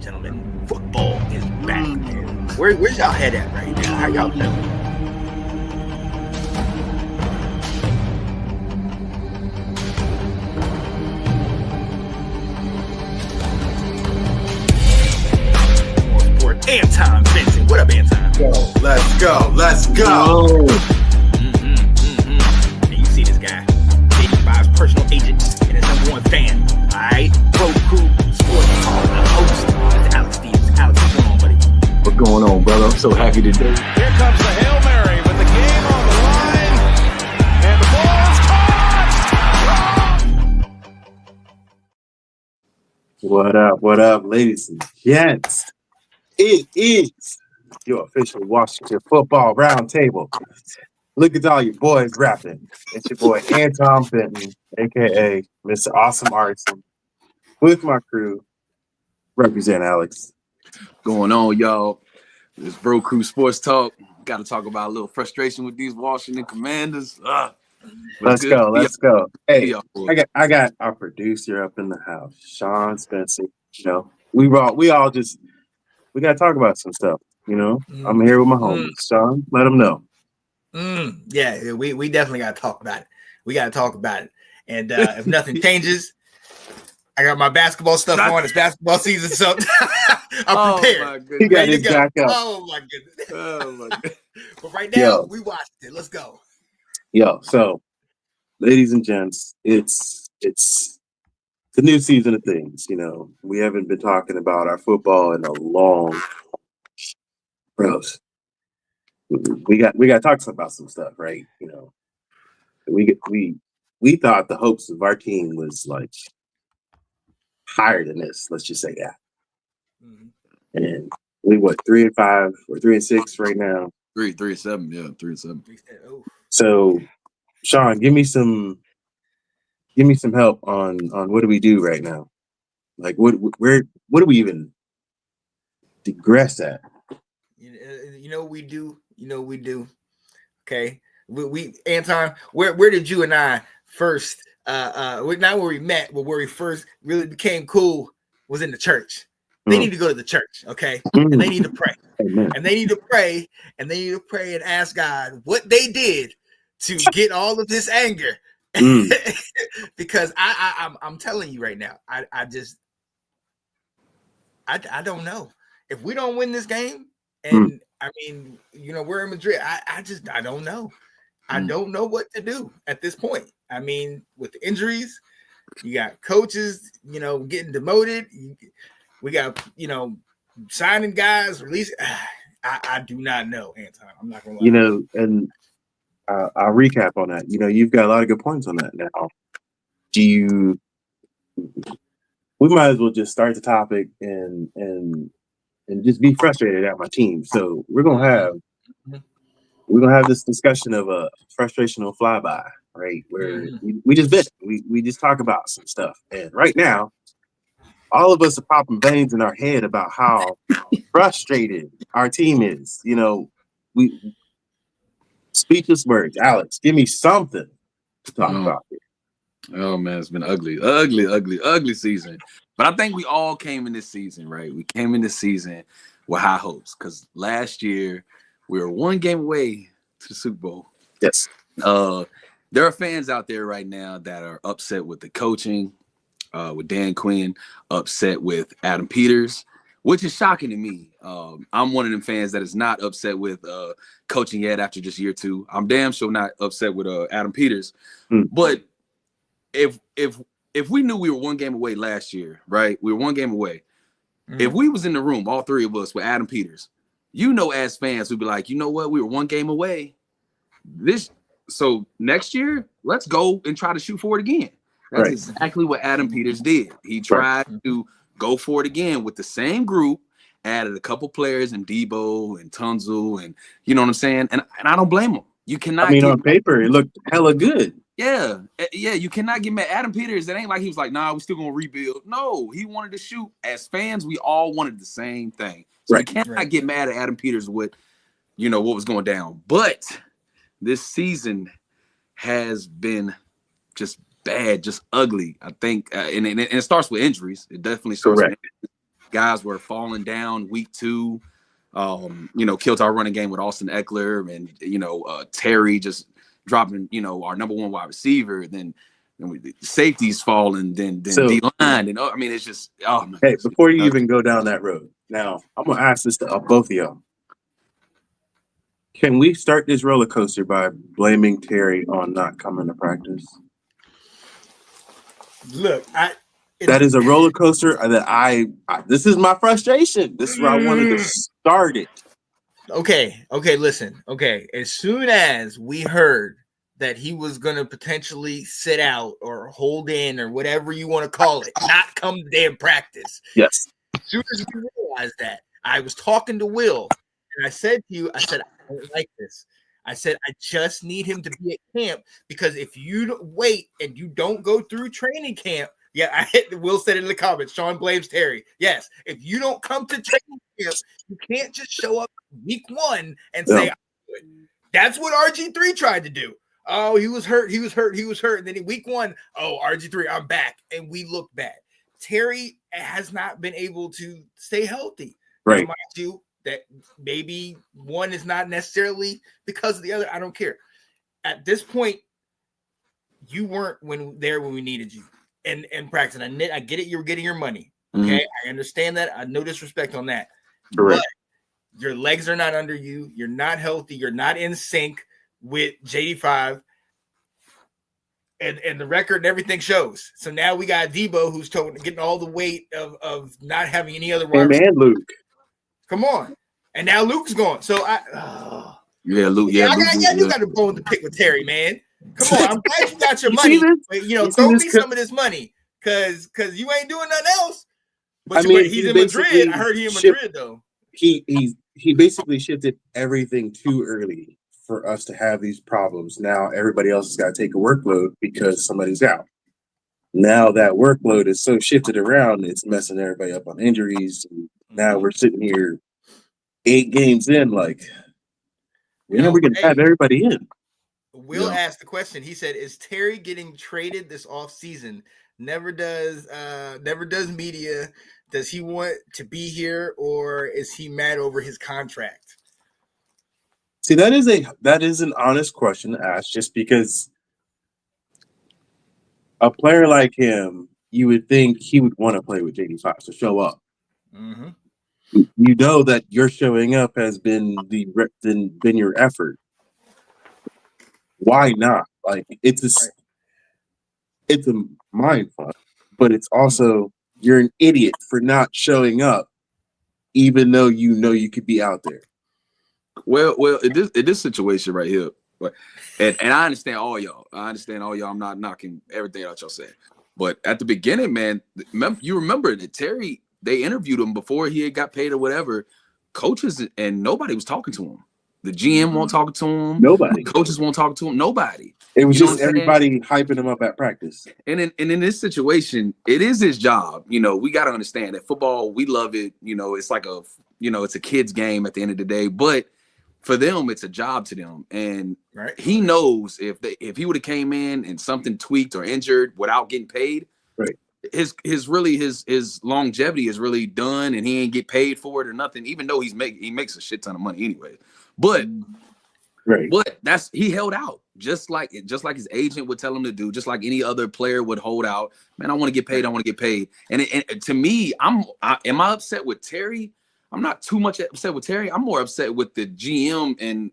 gentlemen, football is back, man. Where's y'all head at right now? How y'all doing? Anton Vincent. What up, Anton? Let's go. And you see this guy, 85's personal agent and his number one fan. All right, Road Crew Sports Talk, the host, Mr. Alex Stevens. Alex, what's going on, buddy? What's going on, brother? I'm so happy today. Here comes the Hail Mary with the game on the line, and the ball is caught. What up, ladies and gents? It is your official Washington Football Roundtable. Look at all your boys rapping. It's your boy Anton Benton, a.k.a. Mr. Awesome Arson, with my crew. Represent Alex. Going on, y'all. This Bro Crew Sports Talk. Got to talk about a little frustration with these Washington Commanders. Let's go. Hey, I got our producer up in the house, Sean Spencer. You know, we gotta talk about some stuff. You know, I'm here with my homies. Sean, let them know. Yeah, we definitely gotta talk about it. We gotta talk about it. And if nothing changes, I got my basketball stuff on. It's basketball season, so I'm prepared. He got his back up. Oh my goodness. But right now, we watched it. Let's go. So ladies and gents, it's the new season of things. You know, we haven't been talking about our football in a long. Bros, we got to talk about some stuff, right? You know, we thought the hopes of our team was like higher than this. Let's just say that. And we 3-5 or 3-6 right now. 3-7, yeah, 3-7. So, Sean, give me some help on what do we do right now? Like what do we even digress at? You know we do. Okay, we Anton, where did you and I first? Not where we met, but where we first really became cool was in the church. They need to go to the church, okay, and they need to pray, and they need to pray, and ask God what they did to get all of this anger. Because I'm telling you right now, I don't know if we don't win this game, and I mean, you know, we're in Madrid. I don't know. I don't know what to do at this point. I mean, with the injuries, you got coaches, you know, getting demoted. We got, you know, signing guys, releasing. I do not know, Anton. I'm not gonna lie. You know, and I'll recap on that. You know, you've got a lot of good points on that. Now, we might as well just start the topic and just be frustrated at my team. So we're gonna have this discussion of a frustrational flyby, right? Where we just we just talk about some stuff, and right now, all of us are popping veins in our head about how frustrated our team is. You know, we speechless words. Alex, give me something to talk about here. Oh man, it's been ugly season. But I think we all came in this season, right? We came in this season with high hopes because last year we were one game away to the Super Bowl. Yes. There are fans out there right now that are upset with the coaching, with Dan Quinn, upset with Adam Peters, which is shocking to me. I'm one of them fans that is not upset with coaching yet after just year two. I'm damn sure not upset with Adam Peters. But if we knew we were one game away last year, right? We were one game away. If we was in the room, all three of us with Adam Peters, you know, as fans, we'd be like, you know what? We were one game away. So next year, let's go and try to shoot for it again. That's exactly what Adam Peters did. He tried to go for it again with the same group, added a couple players in Debo and Tunzel, and you know what I'm saying? And I don't blame him. You cannot. I mean, on paper, it looked hella good. Yeah. You cannot get mad. Adam Peters, it ain't like he was like, nah, we're still gonna rebuild. No, he wanted to shoot. As fans, we all wanted the same thing. So you cannot get mad at Adam Peters with, you know, what was going down. But this season has been just bad, just ugly. I think, and it starts with injuries. It definitely starts with injuries. guys were falling down week 2. Killed our running game with Austin Eckler and Terry just dropping our number 1 wide receiver. Then safeties falling, then D line, and I mean it's just my Hey, goodness. before you even go down that road, now I'm gonna ask this to both of y'all. Can we start this roller coaster by blaming Terry on not coming to practice? Look, that is a roller coaster that I this is my frustration. This is where I wanted to start it. Okay, listen. Okay, as soon as we heard that he was going to potentially sit out or hold in or whatever you want to call it, not come to damn practice. Yes. As soon as we realized that, I was talking to Will, and I said to you, I don't like this. I said, I just need him to be at camp, because if you wait and you don't go through training camp, Will said it in the comments, Sean blames Terry. Yes, if you don't come to training camp, you can't just show up week 1 and say, that's what RG3 tried to do. Oh, he was hurt. And then in week 1, RG3, I'm back. And we look bad. Terry has not been able to stay healthy. Right. Mind you, that maybe one is not necessarily because of the other. I don't care. At this point, you weren't when we needed you and practice. And I get it. You were getting your money. Okay. Mm-hmm. I understand that. I no disrespect on that. Correct. But your legs are not under you. You're not healthy. You're not in sync with JD5. And the record and everything shows. So now we got Debo, who's getting all the weight of not having any other wide and Luke. Come on. And now Luke's gone. So Luke. You got a bone to pick with Terry, man. Come on. I'm glad you got your money. But, throw me some of this money. Cause you ain't doing nothing else. But he's in Madrid. I heard he in Madrid though. He basically shifted everything too early for us to have these problems. Now everybody else has got to take a workload because somebody's out. Now that workload is so shifted around, it's messing everybody up on injuries. And now we're sitting here 8 games in, like, when are we going to have everybody in? Will asked the question. He said, "Is Terry getting traded this offseason? Never does media. Does he want to be here, or is he mad over his contract?" See, that is an honest question to ask, just because a player like him, you would think he would want to play with JD5 to show up. Mm-hmm. You know that your showing up has been your effort. Why not? Like, it's a mind fuck, but it's also you're an idiot for not showing up, even though you know you could be out there. Well, in this situation right here, and I understand all y'all. I'm not knocking everything out y'all said, but at the beginning, man, you remember that Terry, they interviewed him before he had got paid or whatever. Coaches and nobody was talking to him. The GM won't talk to him. Nobody. Coaches won't talk to him. Nobody. It was just everybody hyping him up at practice. And in this situation, it is his job. We got to understand that football, we love it. It's like it's a kid's game at the end of the day. But for them, it's a job to them. And he knows if he would have came in and something tweaked or injured without getting paid, right, his longevity is really done, and he ain't get paid for it or nothing. Even though he makes a shit ton of money anyway. But he held out just like his agent would tell him to do, just like any other player would hold out. Man, I want to get paid. I want to get paid. And to me, am I upset with Terry? I'm not too much upset with Terry. I'm more upset with the GM and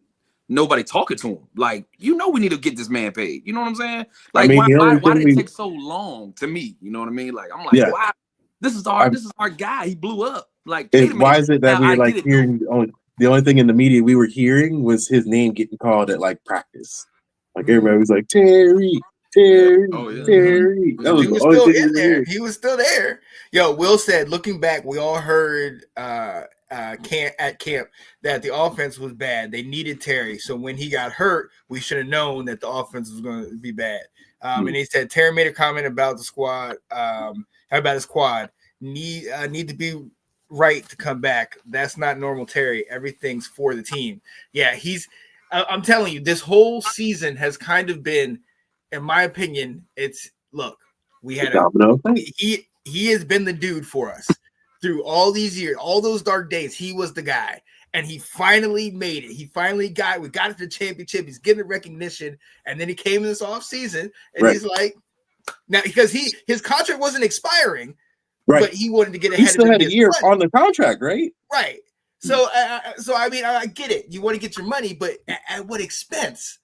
nobody talking to him. Like, we need to get this man paid. You know what I'm saying? Like, why did it take so long to me? You know what I mean? Like, I'm like, why? This is our guy. He blew up. Like, why is it that we're like hearing the only thing in the media we were hearing was his name getting called at like practice? Like, everybody was like, Terry. Terry. That was he was still in there. He was still there. Yo, Will said, looking back, we all heard at camp that the offense was bad. They needed Terry. So when he got hurt, we should have known that the offense was going to be bad. And he said Terry made a comment about the squad, about his quad. Need to be right to come back. That's not normal Terry. Everything's for the team. Yeah, I'm telling you, this whole season has kind of been, in my opinion, he has been the dude for us. through all these years, all those dark days, he was the guy. And he finally made it. He finally got it to the championship. He's getting recognition. And then he came in this offseason and he's like, now because his contract wasn't expiring, but he wanted to get ahead he still of had a year on the contract, right? Right. So I mean, I get it. You want to get your money, but at what expense?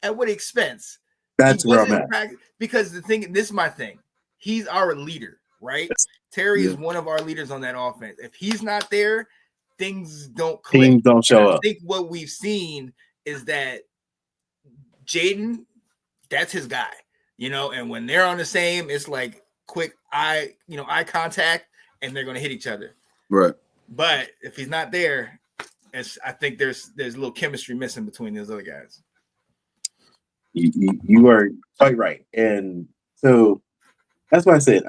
At what expense? That's where I'm at. Because this is my thing. He's our leader, right? Terry is one of our leaders on that offense. If he's not there, things don't click. Teams don't show up. I think what we've seen is that Jaden, that's his guy, and when they're on the same, it's like quick eye contact, and they're going to hit each other. Right. But if he's not there, I think there's a little chemistry missing between those other guys. You are quite right. And so that's why I said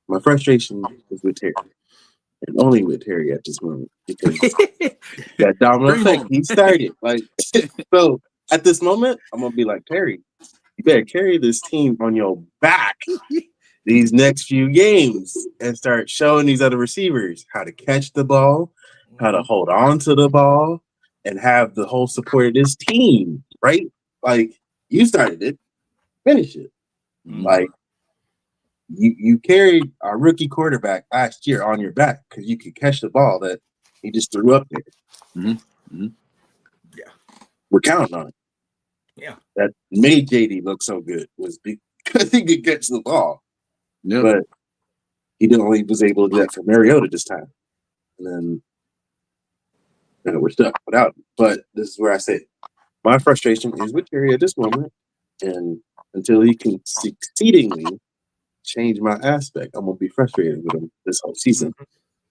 my frustration is with Terry. And only with Terry at this moment. Because that domino effect he started. So at this moment, I'm gonna be like, Terry, you better carry this team on your back these next few games and start showing these other receivers how to catch the ball, how to hold on to the ball, and have the whole support of this team, right? Like, you started it, finish it. Like, you carried our rookie quarterback last year on your back because you could catch the ball that he just threw up there. Yeah. We're counting on it. Yeah. That made JD look so good was because he could catch the ball. Yeah. But he only was able to do that for Mariota this time. And then we're stuck without him. But this is where I say my frustration is with Terry at this moment. And until he can succeedingly change my aspect, I'm going to be frustrated with him this whole season.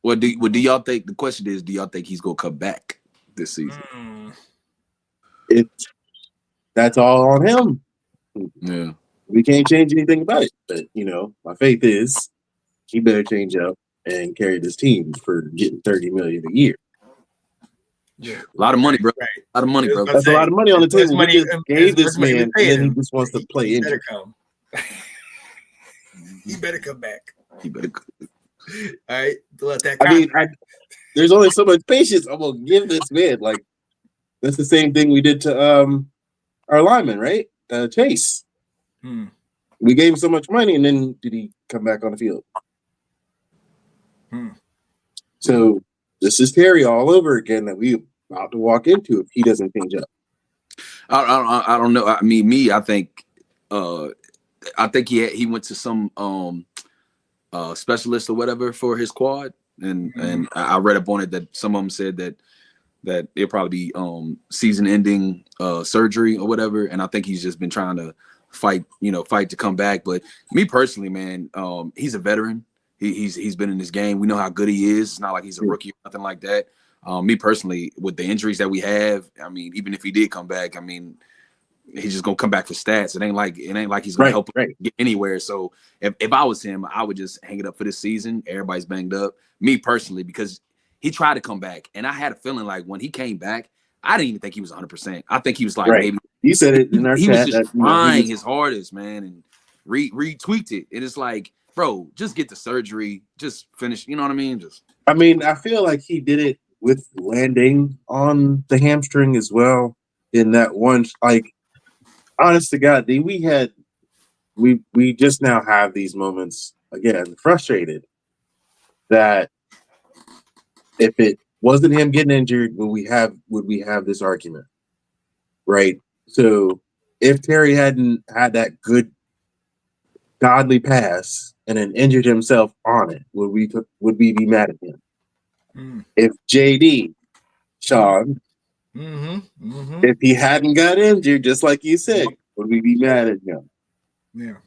Well, do y'all think, the question is, do y'all think he's going to come back this season? That's all on him. Yeah. We can't change anything about it. But, my faith is he better change up and carry this team for getting $30 million a year. Yeah. A lot of money, bro. Right. A lot of money, bro. That's a lot of money on the table. Money, we just gave this man, and then he just wants to play injured. Come. He better come back. He better. All right. Let that. I mean, there's only so much patience I'm gonna give this man. Like, that's the same thing we did to our lineman, right? Chase. We gave him so much money, and then did he come back on the field? So this is Terry all over again that we about to walk into if he doesn't change up. I don't know. I mean, I think he went to some specialist or whatever for his quad, and I read up on it that some of them said that it'll probably be season-ending surgery or whatever, and I think he's just been trying to fight to come back. But me personally, man, he's a veteran. He's been in this game. We know how good he is. It's not like he's a rookie or nothing like that. Me personally, with the injuries that we have, I mean, even if he did come back, I mean, he's just gonna come back for stats. It ain't like he's gonna help get anywhere. So if I was him, I would just hang it up for this season. Everybody's banged up. Me personally, because he tried to come back, and I had a feeling like when he came back, I didn't even think he was 100%. I think he was like maybe you said it in our he chat. Was just trying his hardest, man, and retweaked it. It is like, bro, just get the surgery, just finish. You know what I mean? I feel like he did it with landing on the hamstring as well. In that one, like, honest to God, we just now have these moments again, frustrated that if it wasn't him getting injured, would we have this argument, right? So if Terry hadn't had that good godly pass and then injured himself on it, would we be mad at him? If JD, Sean, if he hadn't got injured, just like you said, would we be mad at him? Yeah.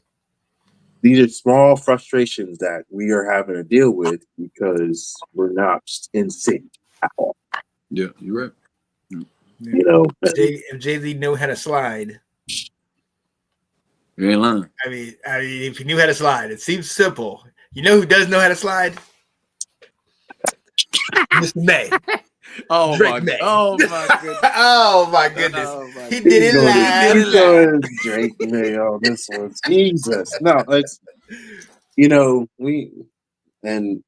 These are small frustrations that we are having to deal with because we're not in sync at all. Yeah, you're right. Yeah. If Jay-Z knew how to slide, you ain't lying. I mean, if he knew how to slide, it seems simple. You know who does know how to slide? Mr. May. Oh my goodness. Oh my goodness. He did it live. Drake May on this one. Jesus. No, it's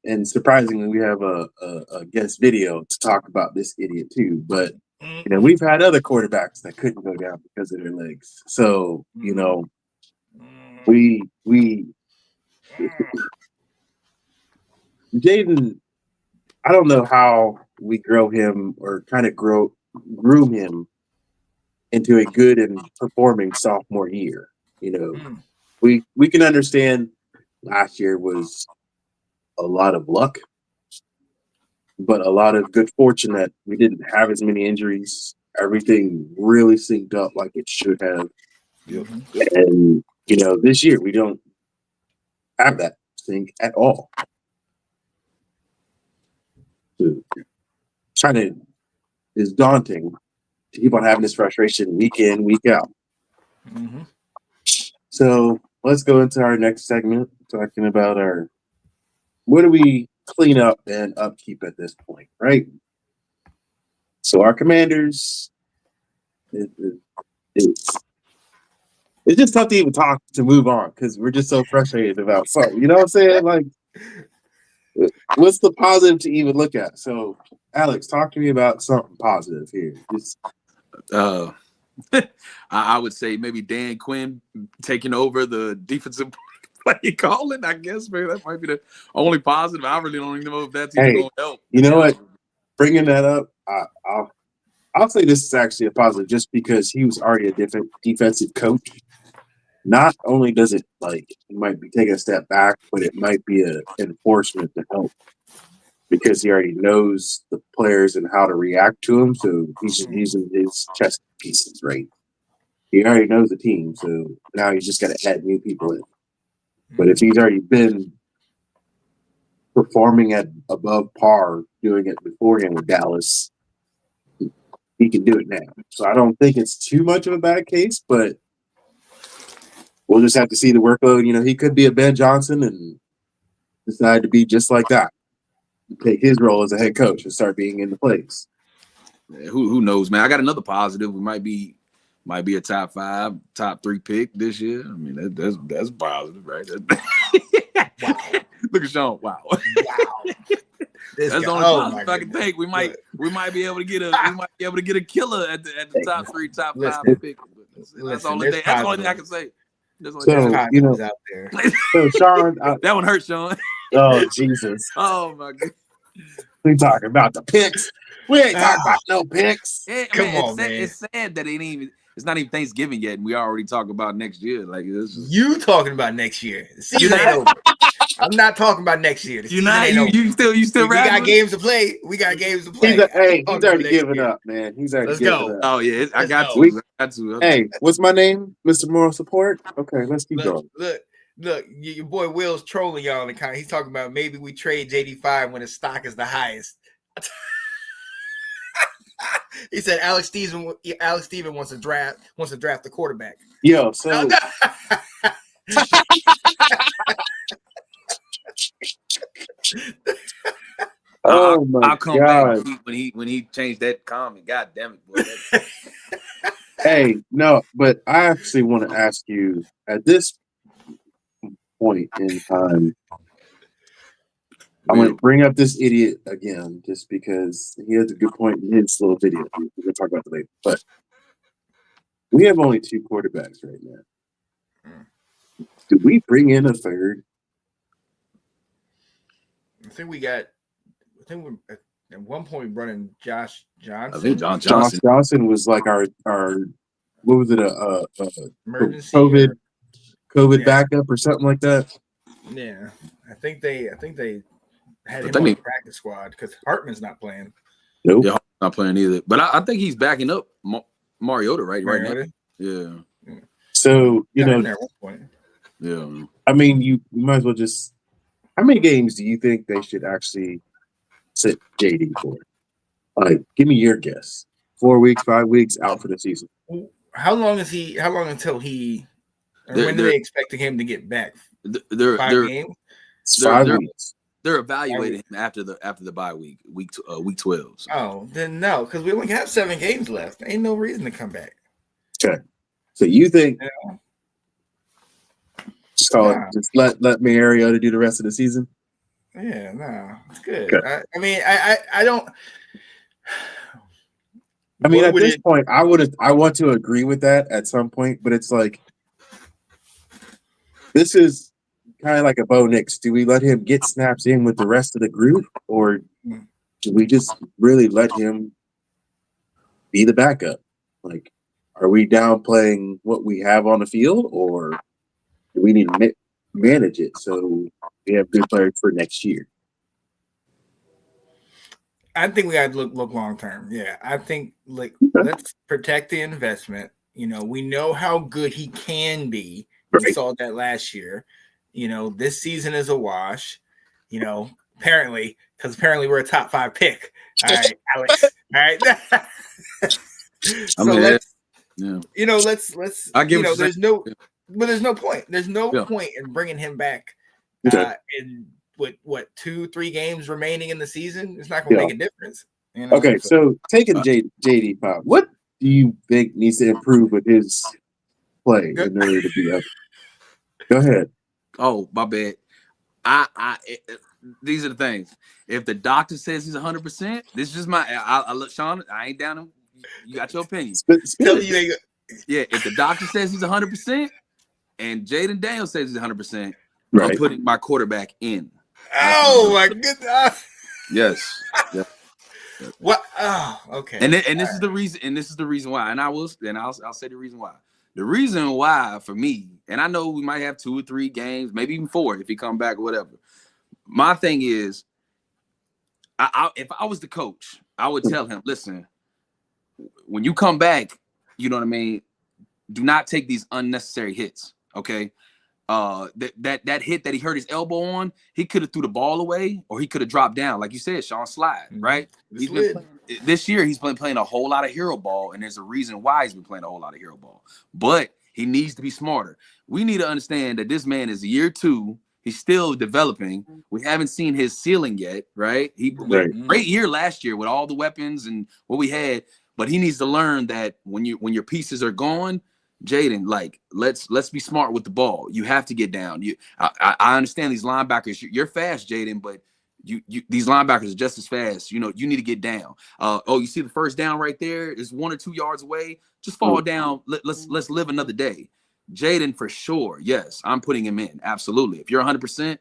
and surprisingly, we have a guest video to talk about this idiot too. But we've had other quarterbacks that couldn't go down because of their legs. So we Jaden, I don't know how we grow him or kind of groom him into a good and performing sophomore year. We can understand last year was a lot of luck, but a lot of good fortune that we didn't have as many injuries. Everything really synced up like it should have. Yep. And this year we don't have that sync at all. So, is daunting to keep on having this frustration week in, week out. Mm-hmm. So let's go into our next segment, talking about what do we clean up and upkeep at this point, right? So our Commanders, it's just tough to even talk to move on because we're just so frustrated about something. You know what I'm saying? Like, what's the positive to even look at? So, Alex, talk to me about something positive here. I would say maybe Dan Quinn taking over the defensive play calling. I guess maybe that might be the only positive. I really don't even know if that's even going to help. You know what? Bringing that up, I'll say this is actually a positive just because he was already a different defensive coach. Not only does it he might be taking a step back, but it might be an enforcement to help because he already knows the players and how to react to them. So he's just using his chess pieces, right? He already knows the team, so now he's just got to add new people in. But if he's already been performing at above par, doing it beforehand with Dallas, he can do it now. So I don't think it's too much of a bad case, but we'll just have to see the workload. He could be a Ben Johnson and decide to be just like that. Take his role as a head coach and start being in the plays. Yeah, who knows, man? I got another positive. We might be a top 5, top 3 pick this year. I mean, that's positive, right? Wow. Look at Sean. Wow. That's the only positive I can think. We might be able to get a killer at the top 3, top 5 pick. That's the only thing I can say. So out there. So Sean, that one hurt, Sean. Oh Jesus! Oh my God. We talking about the picks. We ain't talking about no picks. It's sad that it's not even Thanksgiving yet, and we already talk about next year. Like you talking about next year? The season ain't over. I'm not talking about next year. The season ain't over. You still. We got games to play. He's already giving up, man. He's already giving up. Oh yeah, I got to. Hey, what's my name, Mr. Moral Support? Okay, let's keep going. Look, your boy Will's trolling y'all in the comment. He's talking about maybe we trade JD5 when his stock is the highest. He said Alex Steven wants to draft the quarterback. Yo, so I'll come back when he changed that comment. God damn it, boy. Hey, no, but I actually want to ask you at this point in time. I'm going to bring up this idiot again just because he has a good point in his little video. We're going to talk about it later. But we have only 2 quarterbacks right now. Do we bring in a third? I think we're at one point we brought in Josh Johnson. I think Josh Johnson was like our what was it, emergency COVID backup or something like that? Yeah. I think they had him on the practice squad because Hartman's not playing. Nope. Yeah, Hartman's not playing either. But I think he's backing up Mariota right now. Yeah. So, there at one point. Yeah. I mean, you might as well just – how many games do you think they should actually sit JD for? Give me your guess. 4 weeks, 5 weeks, out for the season. How long until he – when do they expect him to get back? 5 games? It's 5 weeks. They're evaluating him after the bye week 12. So. Oh, then no, because we only have 7 games left. Ain't no reason to come back. Okay. So you think just call it, just let Mariota do the rest of the season? Yeah, no, it's good. Okay. I mean, I don't. I mean, What at would this it? point, I want to agree with that at some point, but it's like this is kind of like a Bo Nix. Do we let him get snaps in with the rest of the group, or do we just really let him be the backup? Like, are we downplaying what we have on the field, or do we need to manage it so we have good players for next year? I think we got to look long term. Yeah, I think like let's protect the investment. You know, we know how good he can be. We Right. saw that last year. You know, this season is a wash. You know, apparently, because apparently we're a top 5 pick. All right, Alex. All right. I So mean, let's, yeah, let's I get you what know, you're saying. there's no, but there's no point. There's no Yeah. point in bringing him back Okay. in what 2-3 games remaining in the season. It's not going to Yeah. make a difference. You know, Okay, so taking JD Pop, what do you think needs to improve with his play in order to be up? Go ahead. Oh, my bad. These are the things. If the doctor says he's 100%, this is just my. I look, Sean. I ain't down. You got your opinion. Spit tell it. you ain't. Yeah, if the doctor says he's 100% and Jaden Daniels says he's 100%, I'm Right. putting my quarterback in. Oh my goodness! Yes. Yeah. What? Oh, okay. And this is the reason. And this is the reason why. And I'll say the reason why. The reason why for me, and I know we might have 2 or 3 games, maybe even 4 if he come back or whatever. My thing is, if I was the coach, I would tell him, listen, when you come back, you know what I mean, do not take these unnecessary hits. Okay. That hit that he hurt his elbow on, he could have threw the ball away or he could have dropped down. Like you said, Sean, slide, right? This year he's been playing a whole lot of hero ball, and there's a reason why he's been playing a whole lot of hero ball. But he needs to be smarter. We need to understand that this man is year 2. He's still developing. We haven't seen his ceiling yet, right? Great year last year with all the weapons and what we had, but he needs to learn that when your pieces are gone, Jaden, like let's be smart with the ball. You have to get down. I understand these linebackers. You're fast, Jaden, but these linebackers are just as fast. You know, you need to get down. You see the first down right there is 1 or 2 yards away. Just fall down. Let's live another day. Jaden, for sure. Yes, I'm putting him in. Absolutely. If you're 100%,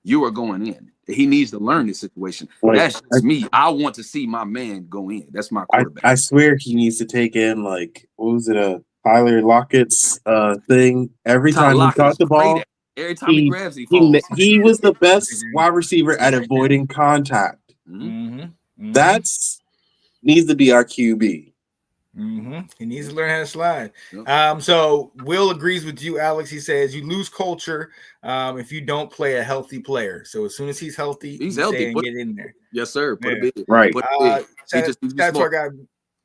you are going in. He needs to learn this situation. That's just me. I want to see my man go in. That's my quarterback. I swear he needs to take in, like, what was it, Tyler Lockett's thing. Every time he caught the ball, every time he grabs, he falls. He was the best wide receiver at avoiding contact. Mm-hmm. That's needs to be our QB. Mm-hmm. He needs to learn how to slide. Yep. So Will agrees with you, Alex. He says you lose culture if you don't play a healthy player. So as soon as he's healthy, he's healthy. Get in there. Yes, sir. Put a bid. Right. Shout out to our guy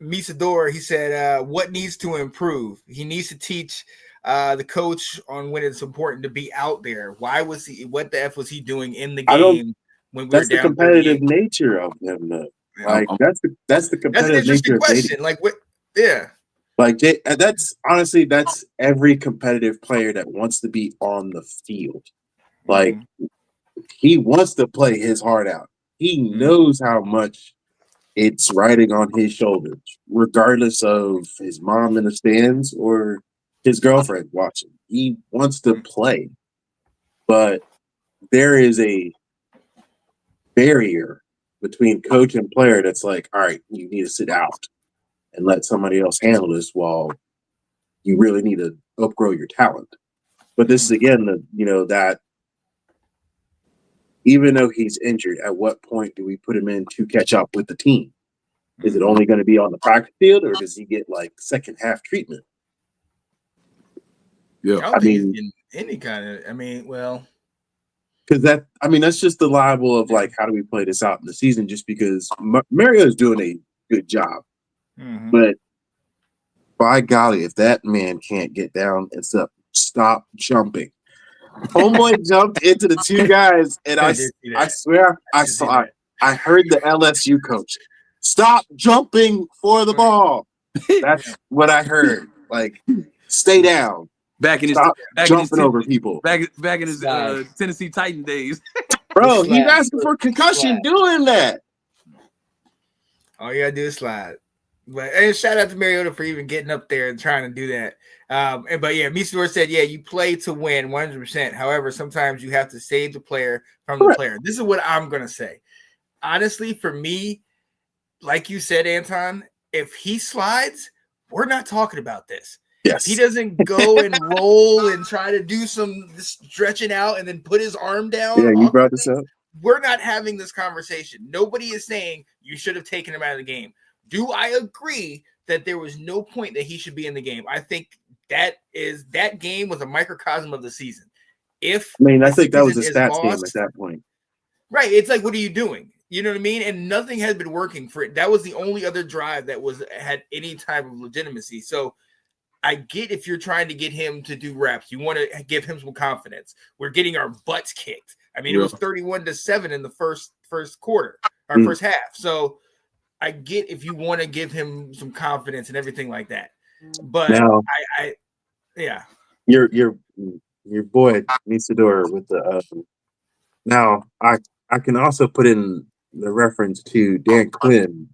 Misador. He said, "What needs to improve? He needs to teach the coach on when it's important to be out there. Why was he? What the f was he doing in the game when we were down? That's the competitive nature of him, though. Like that's the competitive nature of dating. Like what? Yeah. Like that's every competitive player that wants to be on the field. Like he wants to play his heart out. He knows how much it's riding on his shoulders, regardless of his mom in the stands or his girlfriend watching. He wants to play, but there is a barrier between coach and player that's like, all right, you need to sit out and let somebody else handle this while you really need to upgrow your talent. But this is again, that even though he's injured, at what point do we put him in to catch up with the team? Is it only going to be on the practice field, or does he get like second half treatment? Yeah, I mean, in any kind of, because that's just the liable of like, how do we play this out in the season? Just because Mario is doing a good job. But by golly, if that man can't get down and stop jumping. Homeboy jumped into the 2 guys, and I swear I heard the LSU coach, stop jumping for the ball. That's what I heard. Like, stay down. Back in his jumping over people. Back in his Tennessee Titan days. Bro, Just he's slide. asking for concussion Slide. doing that. All you gotta do is slide. But and shout out to Mariota for even getting up there and trying to do that. But yeah, Misador said, yeah, you play to win 100%. However, sometimes you have to save the player from the player. This is what I'm gonna say. Honestly, for me, like you said, Anton, if he slides, we're not talking about this. Yes. If he doesn't go and roll and try to do some stretching out and then put his arm down, Yeah, you brought this up. we're not having this conversation. Nobody is saying you should have taken him out of the game. Do I agree that there was no point that he should be in the game? I think that game was a microcosm of the season. I think that was a stats lost, game at that point. Right. It's like, what are you doing? You know what I mean? And nothing has been working for it. That was the only other drive that had any type of legitimacy. So I get if you're trying to get him to do reps, you want to give him some confidence. We're getting our butts kicked. I mean, it was 31-7 in the first quarter or first half. So I get if you want to give him some confidence and everything like that. But now, yeah. Your boy Misador with the now I can also put in the reference to Dan Quinn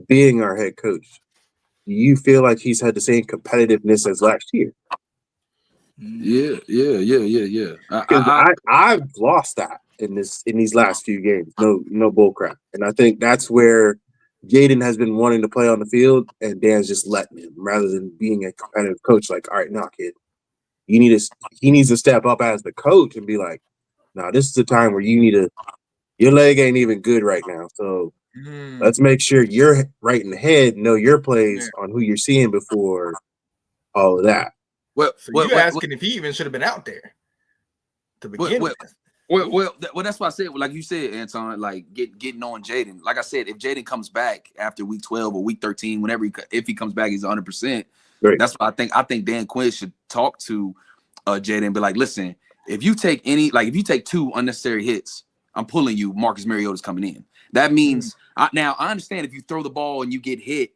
being our head coach. Do you feel like he's had the same competitiveness as last year? Yeah. Because I've lost that in these last few games. No bull crap. And I think that's where Jaden has been wanting to play on the field, and Dan's just letting him rather than being a competitive coach. Like, all right, no, kid, he needs to step up as the coach and be like, no, this is the time where you need to. Your leg ain't even good right now, so let's make sure you're right in the head, know your plays on who you're seeing before all of that. Well, so you're asking if he even should have been out there to begin with. Well, that's why I said, like you said, Anton, like getting on Jaden. Like I said, if Jaden comes back after week 12 or week 13, if he comes back, he's 100%. Right. That's what I think. I think Dan Quinn should talk to Jaden and be like, listen, if you take 2 unnecessary hits, I'm pulling you. Marcus Mariota's coming in. That means now I understand if you throw the ball and you get hit,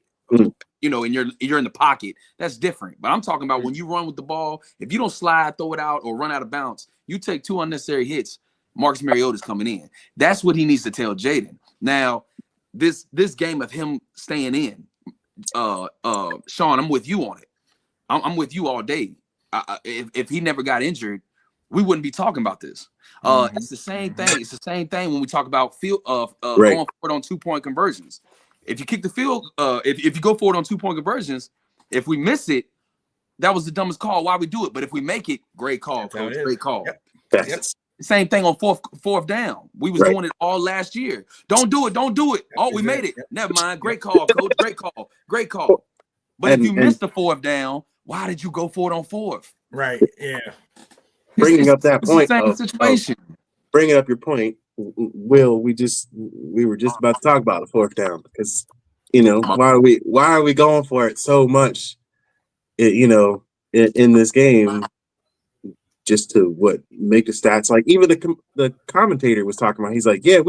you know, and you're in the pocket, that's different. But I'm talking about when you run with the ball, if you don't slide, throw it out, or run out of bounds, you take 2 unnecessary hits, Marcus Mariota's coming in. That's what he needs to tell Jaden. Now, this game of him staying in, Sean, I'm with you on it. I'm with you all day. If he never got injured, we wouldn't be talking about this. It's the same thing. It's the same thing when we talk about going forward on 2-point conversions. If you kick the field, if you go forward on 2-point conversions, if we miss it, that was the dumbest call. Why we do it? But if we make it, great call, coach. Great call. Yep. Same thing on fourth down. We was doing it all last year. Don't do it. Oh, we made it. Never mind. Great call, coach. Great call. But if you missed the 4th down, why did you go for it on 4th? Right. Yeah. Bringing up that point. Same situation. Bringing up your point, Will. We were just about to talk about the 4th down because why are we going for it so much? In this game, just to make the stats like even the commentator was talking about. He's like, yeah,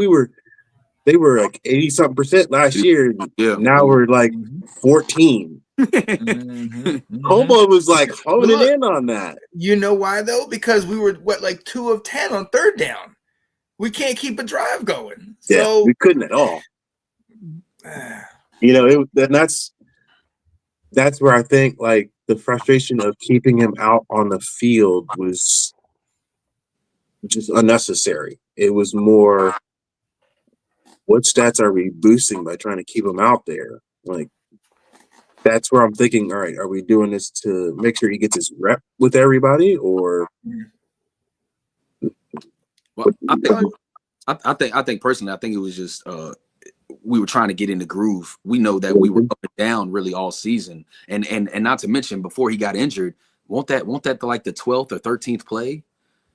they were like 80-something% last year. Yeah. Now we're like 14. Hobo was like honing in on that. You know why though? Because we were 2 of 10 on 3rd down. We can't keep a drive going. Yeah, So we couldn't at all. That's where I think like the frustration of keeping him out on the field was just unnecessary. It was more, what stats are we boosting by trying to keep him out there? Like, that's where I'm thinking, all right, are we doing this to make sure he gets his rep with everybody, or? Well, I think personally, I think it was just we were trying to get in the groove. We know that we were up and down really all season, and not to mention before he got injured, won't that like the 12th or 13th play?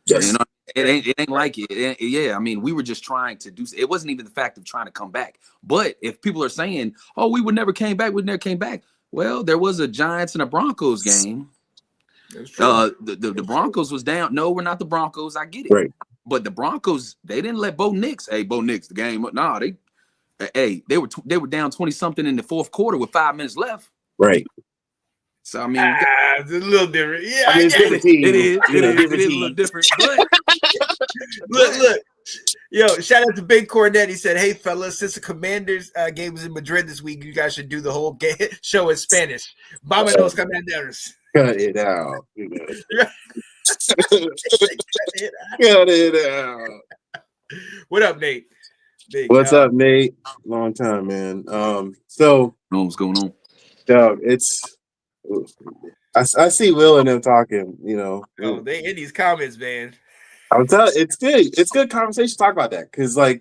Yes. It ain't like it. Yeah, I mean, we were just trying to do. It wasn't even the fact of trying to come back. But if people are saying, "Oh, we never came back," well, there was a Giants and a Broncos game. The Broncos was down. No, we're not the Broncos. I get it. Right. But the Broncos, they didn't let Bo Nix. Hey, Bo Nix, the game. Nah, they were down 20-something in the 4th quarter with 5 minutes left. Right. So I mean, it's a little different. Yeah, I mean, it is a little different. Look. Yo, shout out to Big Cornette. He said, "Hey, fellas, since the Commanders game was in Madrid this week, you guys should do the whole show in Spanish. Vámonos, Commanders." Cut it out. Cut it out. What up, Nate? What's up, Nate? Long time, man. So what's going on? Dog, I see Will and them talking, Oh, they in these comments, man. I'm telling it's good. It's good conversation to talk about that because, I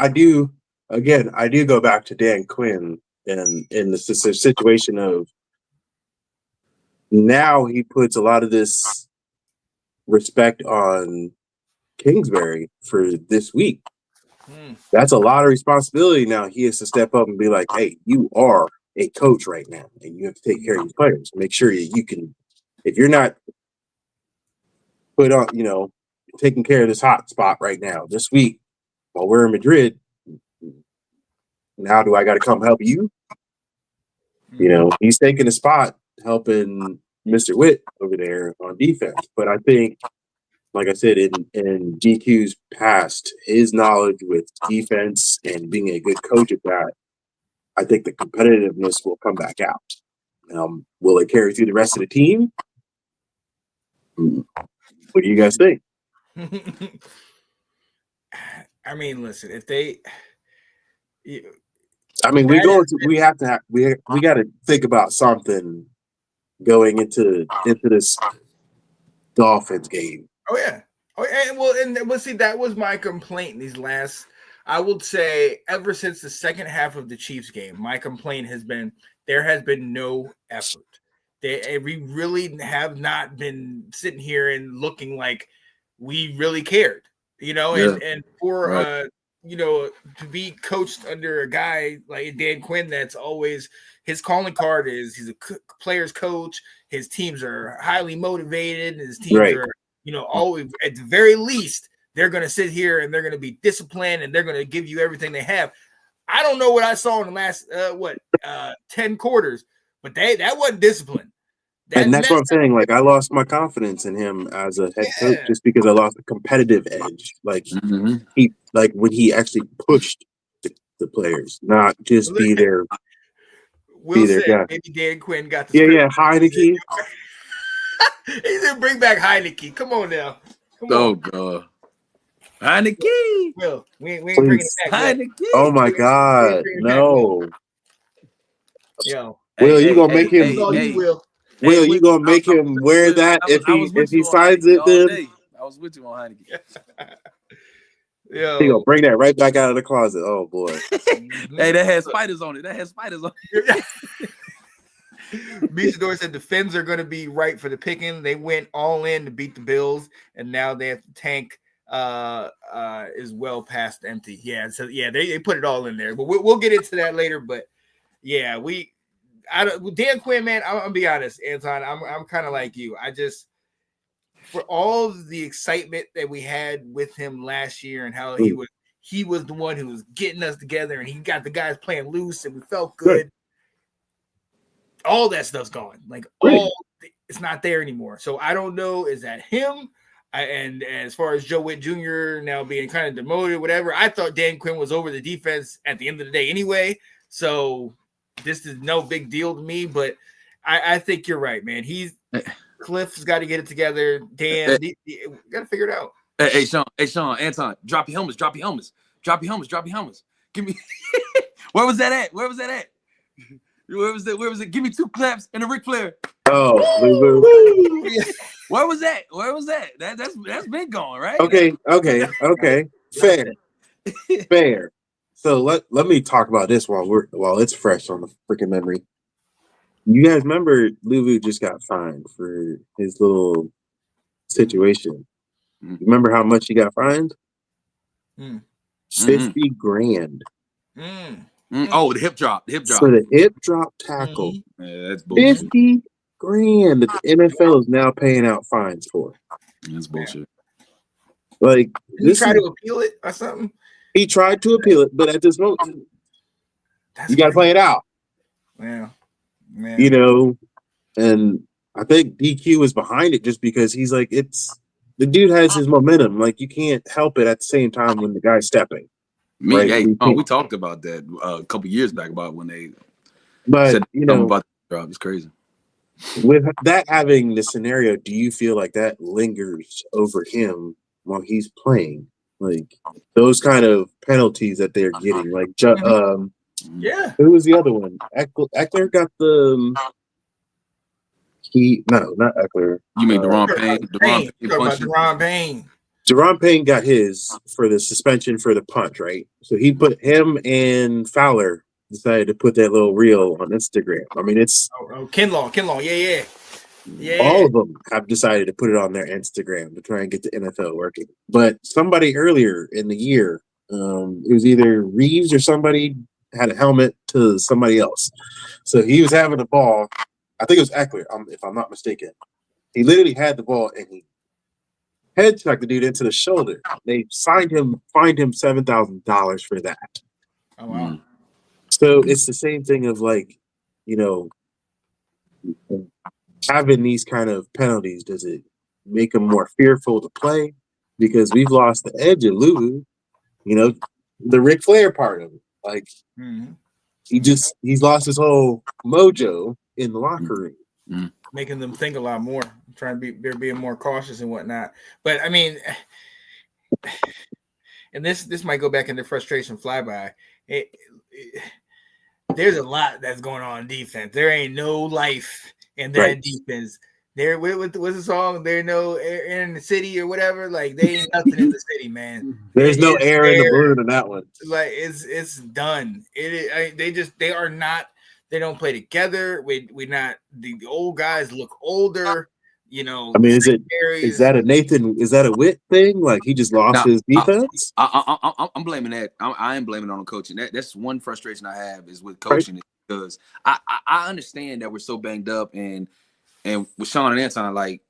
do go back to Dan Quinn and in the situation of now he puts a lot of this respect on Kingsbury for this week. That's a lot of responsibility. Now he has to step up and be like, "Hey, you are a coach right now, and you have to take care of your players. Make sure you can. If you're not put on, taking care of this hot spot right now this week while we're in Madrid, now do I got to come help you? He's taking a spot helping Mr. Witt over there on defense. But I think, like I said, in GQ's past, his knowledge with defense and being a good coach at that, I think the competitiveness will come back out. Will it carry through the rest of the team? What do you guys think? I mean, listen, if they, we got to think about something going into this Dolphins game. Oh yeah. Well, see, that was my complaint these last. I would say ever since the second half of the Chiefs game, my complaint has been there has been no effort. We really have not been sitting here and looking like we really cared, and for right. To be coached under a guy like Dan Quinn, that's always his calling card is he's a player's coach. His teams are highly motivated. His teams are, always at the very least, they're going to sit here and they're going to be disciplined and they're going to give you everything they have. I don't know what I saw in the last 10 quarters, but that wasn't discipline. And that's what I'm saying. Like, I lost my confidence in him as a head coach just because I lost the competitive edge. Like, when he actually pushed the players, not just be there. Will said maybe Dan Quinn got the Heineke. He said, "Bring back Heineke." Come on now. God. Heineke. Will, we ain't bringing it back. Heineke. Oh my God, no. Yo, Will, you gonna make him? Will, you gonna make him wear that if he signs it? Then I was with you on Heineke. Yo, he gonna bring that right back out of the closet. Oh boy. Hey, that had spiders on it. Bisador said the Fins are going to be right for the picking. They went all in to beat the Bills, and now they have to tank. Is well past empty. Yeah, so they put it all in there, but we'll get into that later. But yeah, Dan Quinn, man, I'm gonna be honest, Anton, I'm kind of like you. I just, for all of the excitement that we had with him last year and how he was the one who was getting us together and he got the guys playing loose and we felt good. All that stuff's gone. It's not there anymore. So I don't know, is that him? And as far as Joe Witt Jr. now being kind of demoted, whatever, I thought Dan Quinn was over the defense at the end of the day anyway. So this is no big deal to me, but I think you're right, man. Cliff's got to get it together. Dan, got to figure it out. Hey, Sean, Anton, drop your helmets. Give me. Where was that at? Where was it? Give me 2 claps and a Ric Flair. Oh, Where was that? That's been gone, right? Okay. Fair. So let me talk about this while it's fresh on the freaking memory. You guys remember Luvu just got fined for his little situation. You remember how much he got fined? $50,000. Oh, the hip drop. So the hip drop tackle. Yeah, that's bullshit. $50,000 that the NFL is now paying out fines for. That's bullshit. Did he try to appeal it or something? He tried to appeal it, but at this moment, you got to play it out. Yeah. And I think DQ is behind it just because he's like, it's the dude has his momentum. Like you can't help it at the same time when the guy's stepping. Right? We talked about that a couple years back about when they but said something about the drop. It's crazy. With that having the scenario, do you feel like that lingers over him while he's playing? Like those kind of penalties that they're getting, like yeah. who was the other one? Eckler got the not Eckler. You mean Deron Payne? Deron Payne. Deron Payne got his for the suspension for the punt, right? So he put him and Fowler decided to put that little reel on Instagram. I mean, it's Kinlaw, yeah. All of them have decided to put it on their Instagram to try and get the NFL working. But somebody earlier in the year, it was either Reeves or somebody had a helmet to somebody else. So he was having the ball. I think it was Eckler, if I'm not mistaken. He literally had the ball and he headshot the dude into the shoulder. They fined him $7,000 for that. Oh wow! So it's the same thing of like, having these kind of penalties. Does it make them more fearful to play? Because we've lost the edge of Lou. The Ric Flair part of it. Like he's lost his whole mojo in the locker room. Making them think a lot more, trying to they're being more cautious and whatnot. But I mean, and this might go back into frustration flyby. There's a lot that's going on in defense. There ain't no life in that defense. There, what's the song? There no air in the city or whatever. Like they ain't nothing in the city, man. There's no air in the balloon in that one. Like it's done. They are not. They don't play together. We not the old guys look older. I mean, is that a Witt thing? Like he just lost his defense? I'm blaming that. I am blaming it on coaching. That's one frustration I have is with coaching because I understand that we're so banged up and with Sean and Anton, like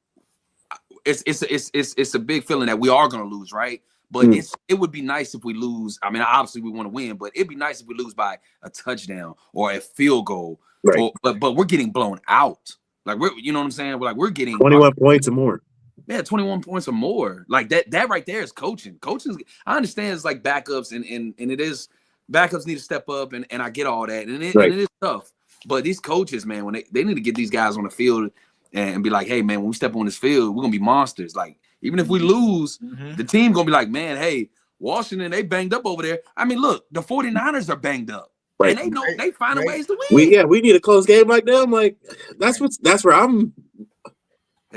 it's a big feeling that we are gonna lose, right? But it would be nice if we lose. I mean, obviously we want to win, but it'd be nice if we lose by a touchdown or a field goal. Right. But we're getting blown out. Like you know what I'm saying? We're getting 21 points or more. Yeah, 21 points or more. Like that right there is coaching. Coaching, I understand it's like backups and it is backups need to step up and I get all that. And it is tough. But these coaches, man, when they need to get these guys on the field and be like, hey man, when we step on this field, we're gonna be monsters. Like even if we lose, the team gonna be like, man, hey, Washington, they banged up over there. I mean, look, the 49ers are banged up. Right. And they know they find ways to win. We need a close game like them. Like that's where I'm.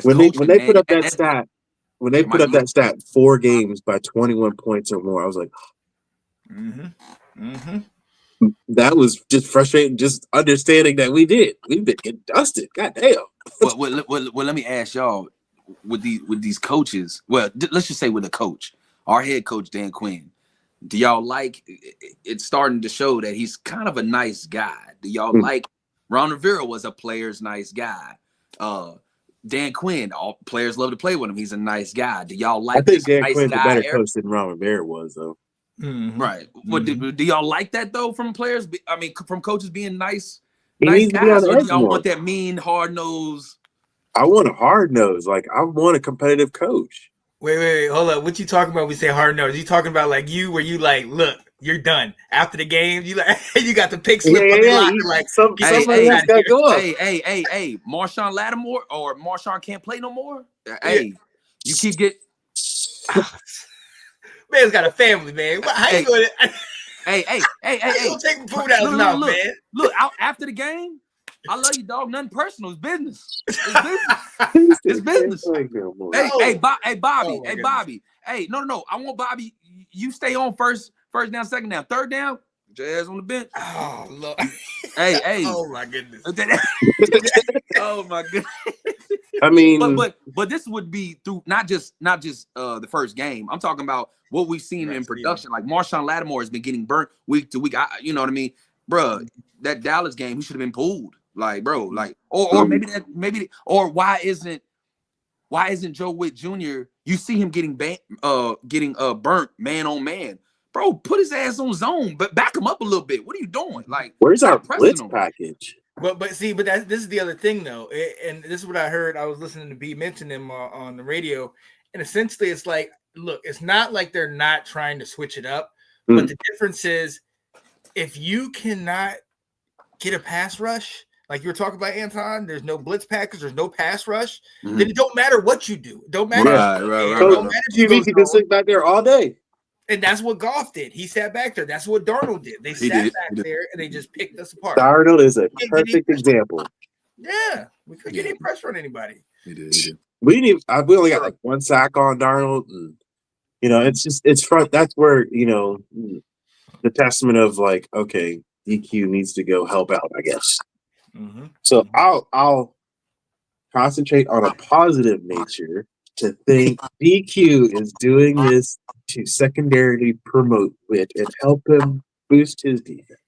When they put up that stat, 4 games by 21 points or more, I was like, that was just frustrating. Just understanding that we've been getting dusted. God damn. Well, let me ask y'all with these coaches. Well, let's just say with a coach, our head coach Dan Quinn. Do y'all like it's starting to show that he's kind of a nice guy? Do y'all like Ron Rivera was a player's nice guy? Dan Quinn, all players love to play with him. He's a nice guy. Do y'all like? I think Dan Quinn's a better coach than Ron Rivera was, though. Right. But do y'all like that though from players? I mean, from coaches being nice guys, or do y'all want that mean hard nose? I want a hard nose. Like I want a competitive coach. Wait, hold up. What you talking about? We say hard nose. You talking about like you, where you like, look, you're done after the game. You like, you got the pick slip on the locker. Like, somebody else got to go up. Hey, Marshawn Lattimore or Marshawn can't play no more. Hey, you keep getting. Man's got a family, man. How you going? Hey. Take food out of his mouth, man. Look, out after the game. I love you, dog. Nothing personal. It's business. It's business. Hey, Bobby. Hey, Bobby. Hey, no. I want Bobby. You stay on first down, second down, third down. Put your ass on the bench. Oh, Lord. Hey. Oh, my goodness. Oh, my goodness. I mean, but this would be through not just the first game. I'm talking about what we've seen in production. Like Marshawn Lattimore has been getting burnt week to week. You know what I mean, bro? That Dallas game, he should have been pulled. Like, bro, like, or maybe, why isn't Joe Witt Jr. You see him getting burnt man on man, bro? Put his ass on zone, but back him up a little bit. What are you doing? Like, where's our blitz package? But this is the other thing though, and this is what I heard. I was listening to B mention him on the radio, And essentially, it's like, look, it's not like they're not trying to switch it up, but the difference is if you cannot get a pass rush, like you were talking about, Anton, there's no blitz package, there's no pass rush, then it don't matter what you do. It don't matter. Right. Don't matter if you go can sit back there all day. And that's what Goff did. He sat back there. That's what Darnold did. They sat back there and they just picked us apart. Darnold is a perfect example. Yeah, we couldn't get any pressure on anybody. He did. We didn't even. We only got like one sack on Darnold, and it's front. That's where the testament of like, okay, DQ needs to go help out, I guess. Mm-hmm. So I'll concentrate on a positive nature to think DQ is doing this to secondarily promote it and help him boost his defense.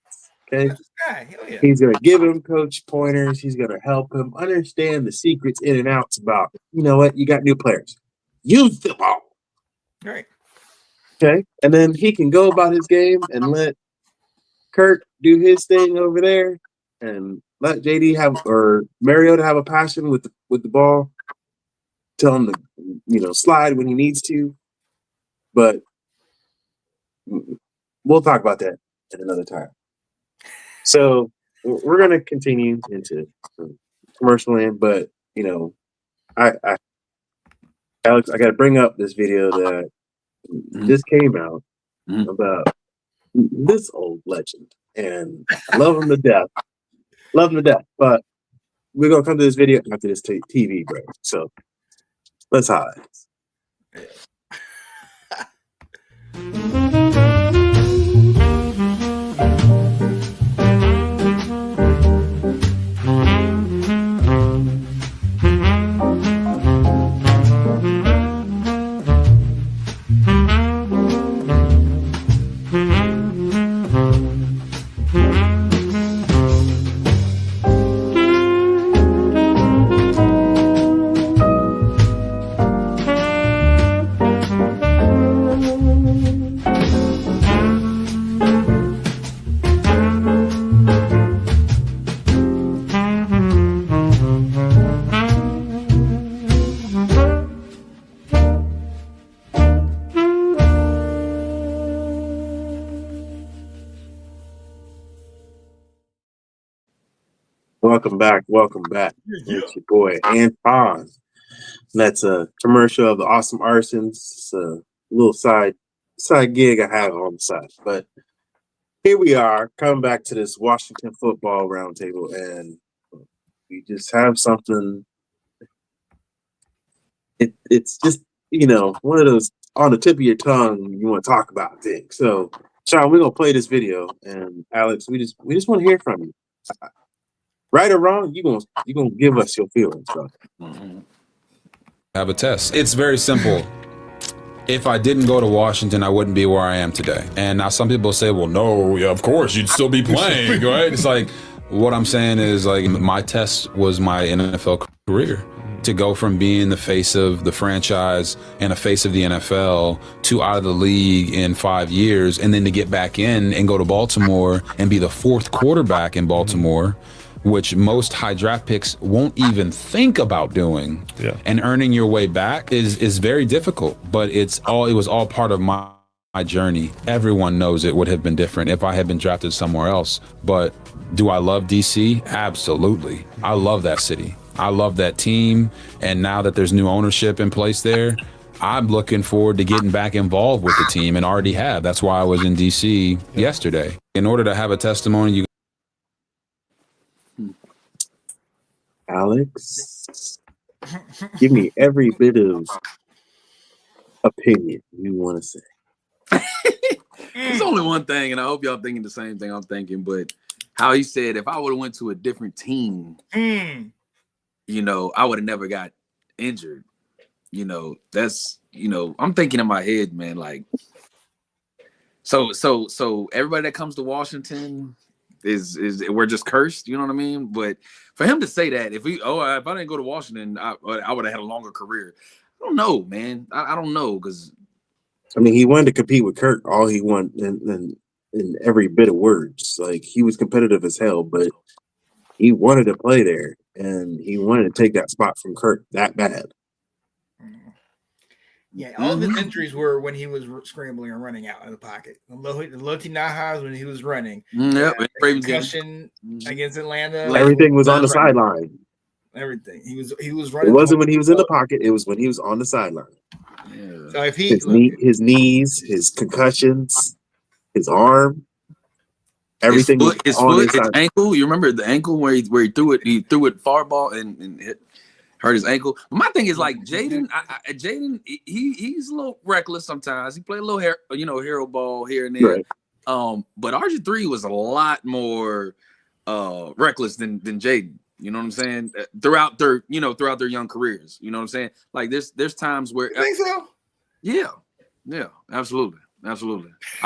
Okay, he's going to give him coach pointers. He's going to help him understand the secrets in and outs about, you know what, you got new players. Use them all. Right. Okay, and then he can go about his game and let Kirk do his thing over there, and let JD or Mariota have a passion with the ball. Tell him to slide when he needs to, but we'll talk about that at another time. So we're going to continue into commercial land, but Alex, I got to bring up this video that just came out about this old legend, and I love him to death. But we're gonna come to this video after this TV break. So let's hide. Welcome back. It's your boy Anton. That's a commercial of the Awesome Arsons. It's a little side gig I have on the side. But here we are, coming back to this Washington football roundtable, and we just have something. It's just one of those on the tip of your tongue you want to talk about things. So, Sean, we're gonna play this video, and Alex, we just want to hear from you. Right or wrong, you gonna give us your feelings, bro. Have a test. It's very simple. If I didn't go to Washington, I wouldn't be where I am today. And now some people say, well, no, yeah, of course, you'd still be playing, right? It's like, what I'm saying is, like, my test was my NFL career. To go from being the face of the franchise and a face of the NFL to out of the league in 5 years, and then to get back in and go to Baltimore and be the fourth quarterback in Baltimore, which most high draft picks won't even think about doing. Yeah. And earning your way back is very difficult, but it was all part of my journey. Everyone knows it would have been different if I had been drafted somewhere else. But do I love DC? Absolutely. I love that city. I love that team. And now that there's new ownership in place there, I'm looking forward to getting back involved with the team, and already have. That's why I was in DC yesterday. In order to have a testimony, you Alex, give me every bit of opinion you want to say. There's only one thing, and I hope y'all thinking the same thing I'm thinking, but how he said, if I would have went to a different team, I would have never got injured. That's, I'm thinking in my head, man, like, so everybody that comes to Washington is we're just cursed, you know what I mean? But for him to say that, if I didn't go to Washington, I would have had a longer career. I don't know, man. I don't know, because he wanted to compete with Kirk. All he wanted, in every bit of words, like, he was competitive as hell, but he wanted to play there, and he wanted to take that spot from Kirk that bad. Yeah, all of his injuries were when he was scrambling and running out of the pocket. The Loti Nahas when he was running. Yep, The Ravens concussion against Atlanta. Everything was on the sideline. Everything. He was It running. wasn't when he was in the pocket. It was when he was on the sideline. Yeah. So if he His knees, his concussions, his arm, everything his was on foot, his his ankle. You remember the ankle where he threw it far ball and hurt his ankle. My thing is like Jaden. Jaden, he's a little reckless sometimes. He played a little hero ball here and there. Right. But RG3 was a lot more reckless than Jaden. You know what I'm saying? Throughout their young careers. You know what I'm saying? Like there's times where you think so? Yeah, absolutely. I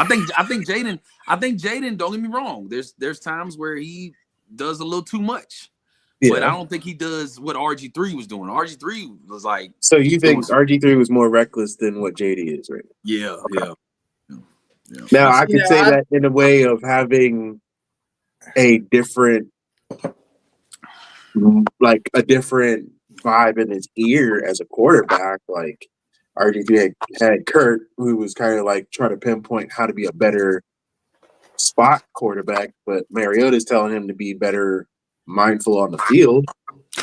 think Jaden, don't get me wrong. There's times where he does a little too much. Yeah. But I don't think he does what RG3 was doing. RG3 was like. So you think RG3 was more reckless than what JD is, right? Yeah, okay. Yeah. Now I can say that in a way of having a different vibe in his ear as a quarterback. Like RG3 had Kurt, who was kind of like trying to pinpoint how to be a better spot quarterback, but Mariota's telling him to be better mindful on the field.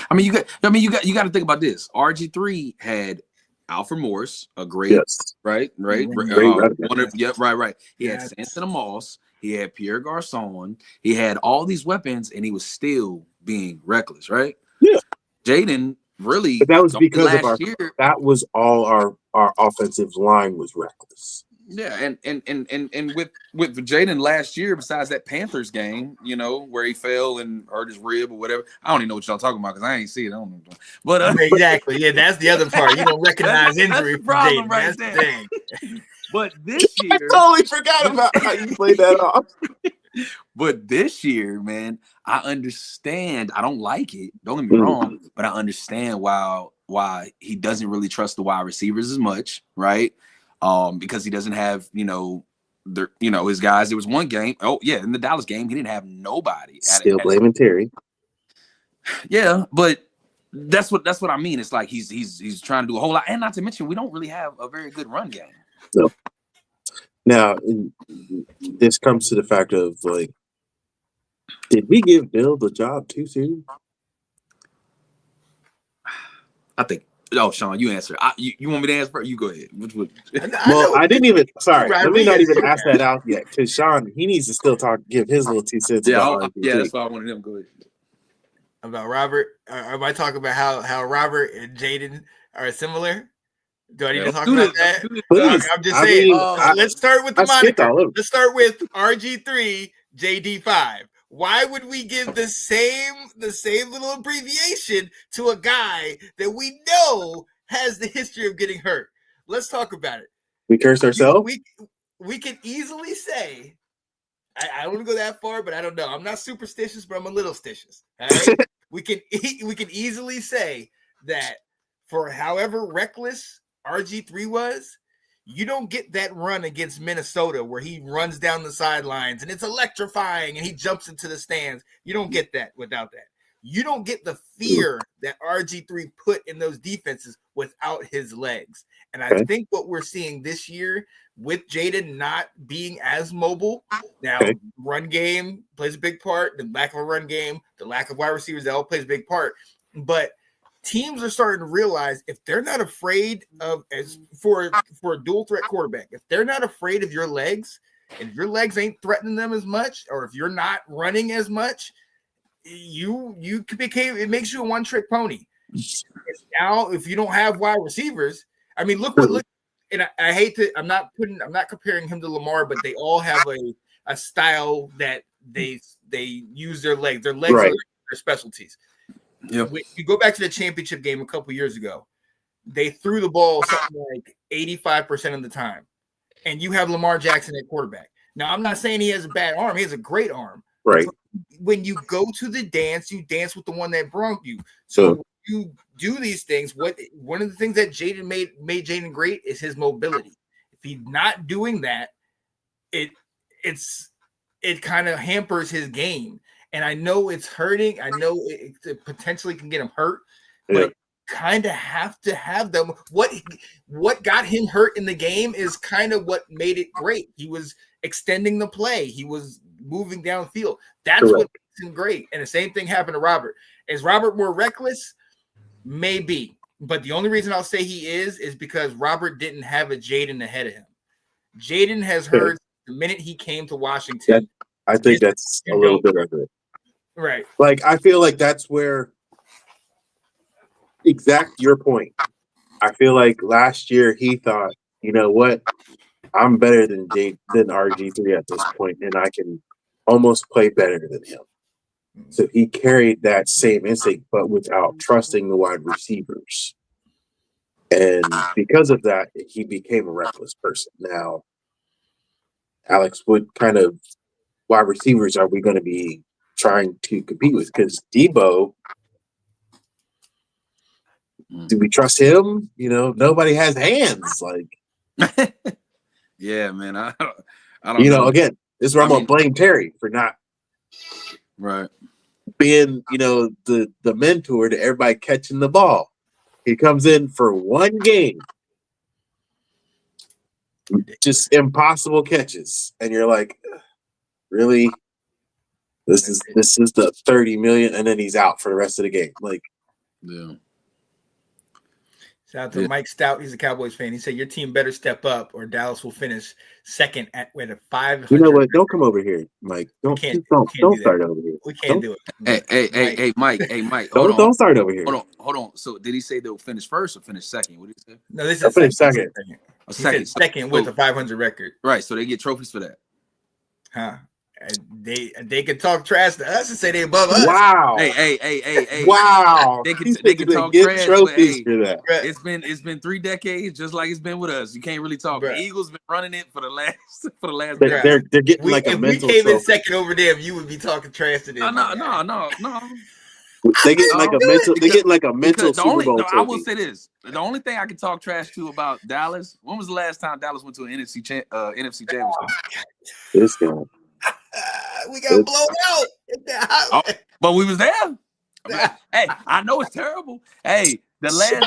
I mean, you got to think about this. RG3 had Alfred Morris, a great, right. Right. He had Santana Moss. He had Pierre Garçon. He had all these weapons, and he was still being reckless, right? Yeah. Jaden really. But that was because of year. That was all our offensive line was reckless. Yeah, and with Jaden last year, besides that Panthers game, where he fell and hurt his rib or whatever, I don't even know what y'all talking about because I ain't see it. I don't know. But exactly, yeah, that's the other part. You don't recognize injury. That's the problem right there. But this year, I totally forgot about how you played that off. But this year, man, I understand. I don't like it. Don't get me wrong, but I understand why he doesn't really trust the wide receivers as much, right? Because he doesn't have, his guys. There was one game. Oh yeah, in the Dallas game, he didn't have nobody. Still blaming Terry. Yeah, but that's what I mean. It's like he's trying to do a whole lot, and not to mention we don't really have a very good run game. No. Now, this comes to the fact of like, did we give Bill the job too soon? I think. Oh, Sean, you answer. You want me to answer? You go ahead. I didn't even. Sorry, let me not even ask that out yet, because Sean, he needs to still give his little 2 cents. Yeah, that's why I wanted him to go ahead. About Robert, am I talking about how Robert and Jaden are similar? Do I need to talk about that? Please. I'm just saying. Let's start with the moniker. Let's start with RG3, JD5. Why would we give the same little abbreviation to a guy that we know has the history of getting hurt? Let's talk about it. We curse ourselves. We can easily say, I don't want to go that far, but I don't know. I'm not superstitious, but I'm a little stitious. All right? we can easily say that for however reckless RG3 was, you don't get that run against Minnesota where he runs down the sidelines and it's electrifying and he jumps into the stands. You don't get that without that. You don't get the fear that RG3 put in those defenses without his legs. And I think what we're seeing this year with Jaden not being as mobile, now run game plays a big part, the lack of a run game, the lack of wide receivers, that all plays a big part. But teams are starting to realize if they're not afraid of for a dual threat quarterback, if they're not afraid of your legs, and if your legs ain't threatening them as much, or if you're not running as much, it makes you a one-trick pony. Now, if you don't have wide receivers, I mean, look, and I hate to, I'm not comparing him to Lamar, but they all have a style that they use their legs. Their legs are their specialties. Yeah. You go back to the championship game a couple years ago, they threw the ball something like 85% of the time, and you have Lamar Jackson at quarterback. Now, I'm not saying he has a bad arm; he has a great arm. Right. When you go to the dance, you dance with the one that brought you. So when you do these things. One of the things that Jaden made Jaden great is his mobility. If he's not doing that, it kind of hampers his game. And I know it's hurting. I know it potentially can get him hurt. But kind of have to have them. What got him hurt in the game is kind of what made it great. He was extending the play. He was moving downfield. That's what makes him great. And the same thing happened to Robert. Is Robert more reckless? Maybe. But the only reason I'll say he is because Robert didn't have a Jaden ahead of him. Jaden has heard the minute he came to Washington. I think that's a little bit of it. Right. Like, I feel like that's where exact your point. I feel like last year he thought, you know what, I'm better than RG3 at this point, and I can almost play better than him. So he carried that same instinct, but without trusting the wide receivers. And because of that, he became a reckless person. Now, Alex, what kind of wide receivers are we going to be trying to compete with? Because Debo, do we trust him? You know, nobody has hands. Like, yeah, man. I don't know. Again, this is where I'm going to blame Terry for not being, the mentor to everybody catching the ball. He comes in for one game, just impossible catches, and you're like, really? This is the 30 million, and then he's out for the rest of the game. Like, yeah. Shout out to Mike Stout. He's a Cowboys fan. He said, your team better step up or Dallas will finish second with a 500. You know what? Don't come over here, Mike. Don't start over here. We can't do it. Hey, Mike. Hey, Mike. Don't start over here. Hold on. So did he say they'll finish first or finish second? What did he say? No, this is second. Second with a 500 record. Right. So they get trophies for that. Huh. They can talk trash to us and say they above us. Wow. Hey. Wow. They can talk trash. Trophies for that. It's been 3 decades, just like it's been with us. You can't really talk. The Eagles been running it for the last. They're getting like a mental. If we came in second over them, you would be talking trash to them. No. They get like a mental. They get like a mental Super Bowl. I will say this: the only thing I can talk trash to about Dallas. When was the last time Dallas went to an NFC championship? This guy. We got blown out. But we was there. Hey, I know it's terrible. Hey, the last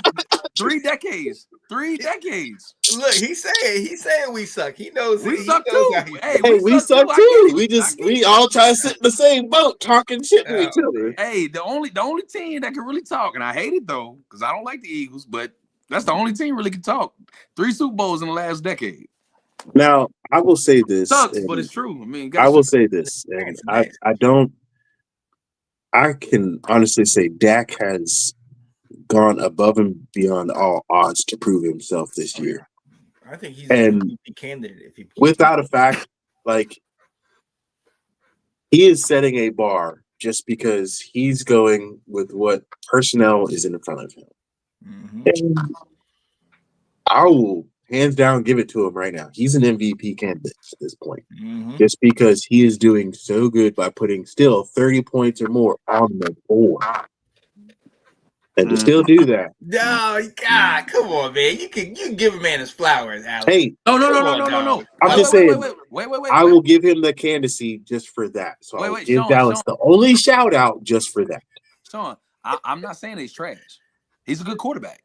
3 decades. 3 decades. Look, he's saying we suck. He knows we suck too. Hey, we suck too. We all try to sit in the same boat talking shit to each other. Hey, the only team that can really talk, and I hate it though, because I don't like the Eagles, but that's the only team really can talk. 3 Super Bowls in the last decade. Now, I will say this. Sucks, but it's true. I mean, I will say this, and I can honestly say Dak has gone above and beyond all odds to prove himself this year. I think he's an MVP candidate. If he without a fact, like, he is setting a bar just because he's going with what personnel is in front of him. Mm-hmm. And I will hands down give it to him right now. He's an MVP candidate at this point. Mm-hmm. Just because he is doing so good by putting still 30 points or more on the board. And to still do that. No, God, come on, man. You can give a man his flowers, Alex. Hey, no. I'm just saying. Wait. I will give him the candidacy just for that. So I will give Dallas the only shout out just for that. Sean, I'm not saying he's trash. He's a good quarterback.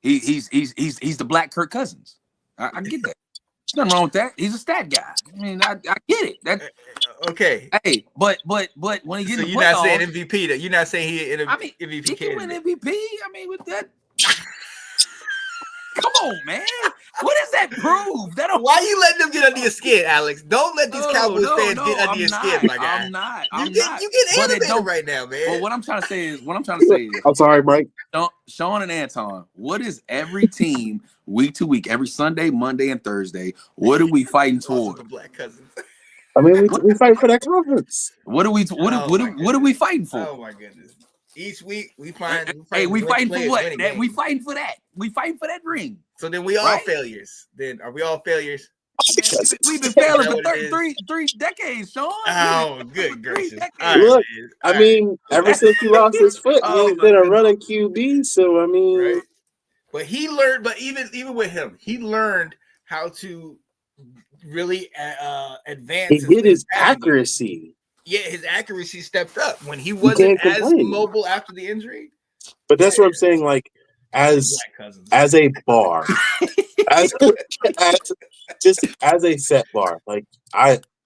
He's the black Kirk Cousins. I get that. There's nothing wrong with that. He's a stat guy. I mean, I get it. That okay. Hey, but when he gets you're not saying MVP. That you're not saying he MVP. He can win MVP. I mean, with that. Come on, man. What does that prove? Why you letting them get under your skin, Alex? Don't let these Cowboys fans get under your skin, my guy. I'm not. You get animated right now, man. Well, what I'm trying to say is, I'm sorry, Mike. Sean and Anton, what is every team week to week, every Sunday, Monday, and Thursday? What are we fighting toward? The Black Cousins. I mean, we fight for that conference. What are we fighting for? Oh my goodness. Each week we find. We fighting for what? We fighting for that. We fighting for that ring. So then we all failures. Then are we all failures? We've been failing for three decades, Sean. Oh, good gracious! Look, I mean, ever since he lost his foot, he's been a running QB. So I mean, right. But he learned. But even with him, he learned how to really advance. He did his accuracy. Yeah, his accuracy stepped up when he wasn't as mobile after the injury. But that's what I'm saying. Like, as Black cousins. as a bar, as just as a set bar, like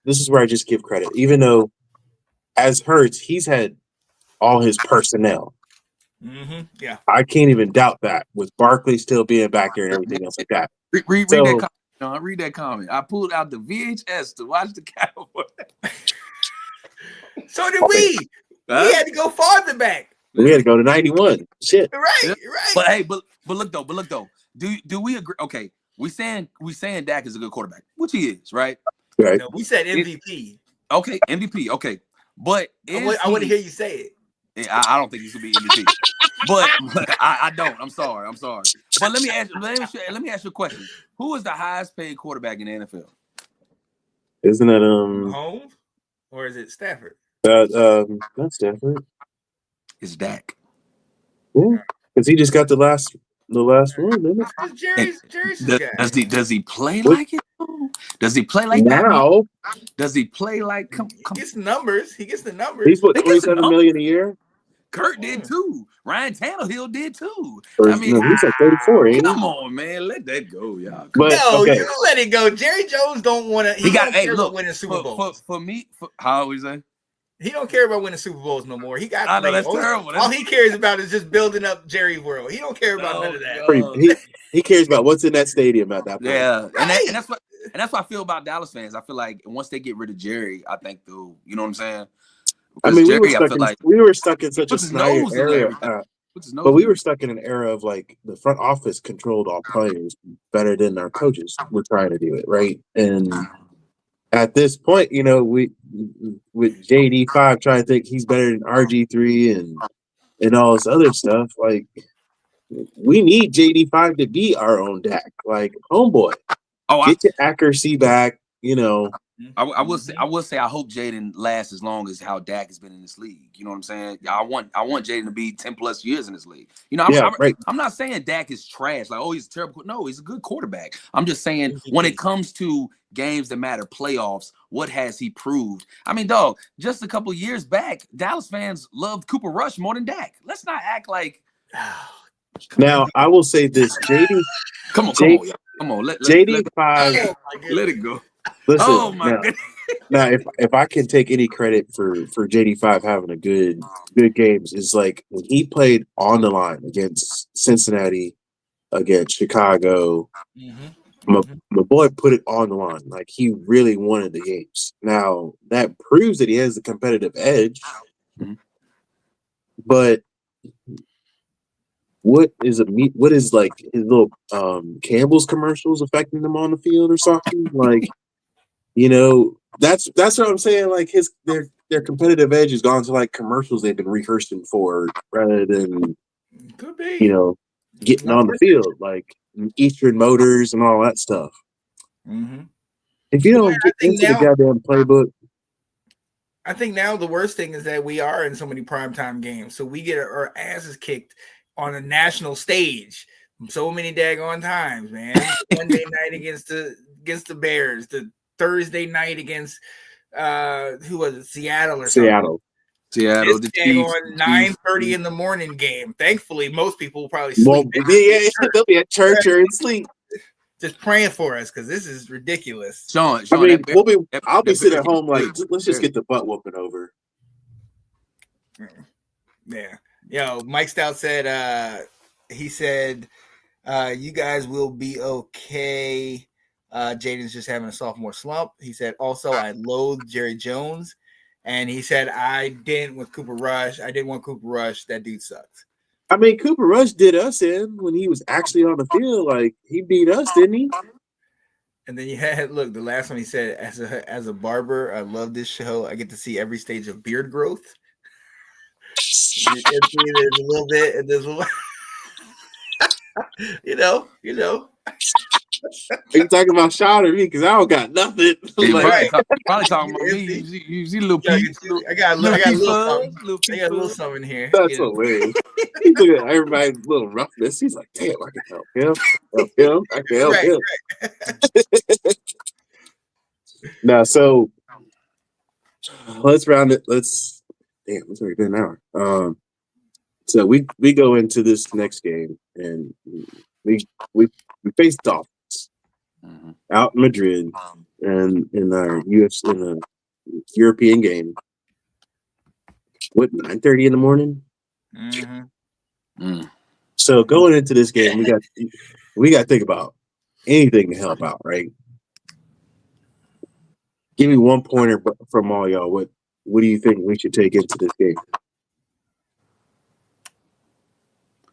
this is where I just give credit. Even though as Hurts, he's had all his personnel. Yeah. I can't even doubt that with Barkley still being back there and everything else like that. Read So- that comment, Sean. Read that comment. I pulled out the VHS to watch the Cowboys. So did we. Huh? We had to go farther back. We had to go to 91. Shit. Right, Yeah. right. But hey, but look though. Do we agree? Okay, we saying Dak is a good quarterback, which he is, right? Right. No, we said MVP. Okay, MVP. Okay, but I want to hear you say it. I don't think he's gonna be MVP. but I don't. I'm sorry. But let me ask you a question. Who is the highest paid quarterback in the NFL? Isn't that Mahomes or is it Stafford? not Stafford? It's Dak. Yeah, because he just got the last one, didn't it? Jerry's his guy. Does he play like it? Does he play like that? Now Does he play like? He gets the numbers. he's what, They get some $27 million a year. Kurt did too. Ryan Tannehill did too. Or, I mean, no, he's like 34. Ain't he? come on, man, let that go, y'all. But No, okay, you let it go. Jerry Jones don't want to. He don't care about winning Super Bowls. For me. How we say? He don't care about winning Super Bowls no more. He got. I know that's terrible. All he cares about is just building up Jerry World. He don't care about none of that. he cares about what's in that stadium at that point. Yeah, Right. and that's what I feel about Dallas fans. I feel like once they get rid of Jerry, I think they'll, you know what I'm saying? I Because mean, Jerry, we were stuck in such a puts his Snyder nose in era, everything. but we were stuck in an era of like the front office controlled all players better than our coaches were trying to do it, right? And at this point, you know, we with JD5 trying to think he's better than RG3 and all this other stuff, like we need JD5 to be our own Dak, like homeboy. Get your accuracy back, you know. I will say I hope Jaden lasts as long as how Dak has been in this league. You know what I'm saying? I want Jaden to be 10 plus years in this league. You know, I'm not saying Dak is trash, like, oh, he's terrible. No, he's a good quarterback. I'm just saying when it comes to games that matter, playoffs, what has he proved? I mean, dog, just a couple years back, Dallas fans loved Cooper Rush more than Dak. Let's not act like. Now I will say this, JD. Come on, let JD5. Let it go. Listen, oh my goodness. Now, if I can take any credit for JD5 having a good games, is like when he played on the line against Cincinnati, against Chicago. My boy put it on the line. Like he really wanted the games. Now that proves that he has the competitive edge. But what is like his little Campbell's commercials affecting them on the field or something? Like, you know, that's what I'm saying. Like their competitive edge has gone to like commercials they've been rehearsing for rather than could be, you know, getting on the field, like Eastern Motors and all that stuff. If you don't get into the goddamn playbook. I think now the worst thing is that we are in so many primetime games, so we get our asses kicked on a national stage so many daggone times, man. Monday night against the Bears, the Thursday night against who was it, Seattle or something. Seattle, the on 9:30 in the morning game. Thankfully, most people will probably sleep. They'll be at church or in sleep. Just praying for us because this is ridiculous. Sean, I mean, I'll be sitting at home like, let's just get the butt whooping over. Yeah. Yo, Mike Stout said, he said, you guys will be okay. Jaden's just having a sophomore slump. He said, also, I loathe Jerry Jones. And he said, I didn't with Cooper Rush. I didn't want Cooper Rush. That dude sucks. I mean, Cooper Rush did us in when he was actually on the field. Like, he beat us, didn't he? And then you had, look, the last one he said, as a barber, I love this show. I get to see every stage of beard growth. There's a little bit, and there's a little, you know. Are you talking about Sean or me? Because I don't got nothing. Like, probably talking about me. You see little piece. I got a little something here. That's hilarious. He's looking at everybody's little roughness. He's like, damn, I can help him. I can help him. Right. Now, so let's round it. It's already been an hour. So we go into this next game and we face Dolphins out in Madrid and in our UFC in a European game. What 9:30 in the morning? So going into this game, we got to think about anything to help out, right? Give me one pointer from all y'all. What do you think we should take into this game?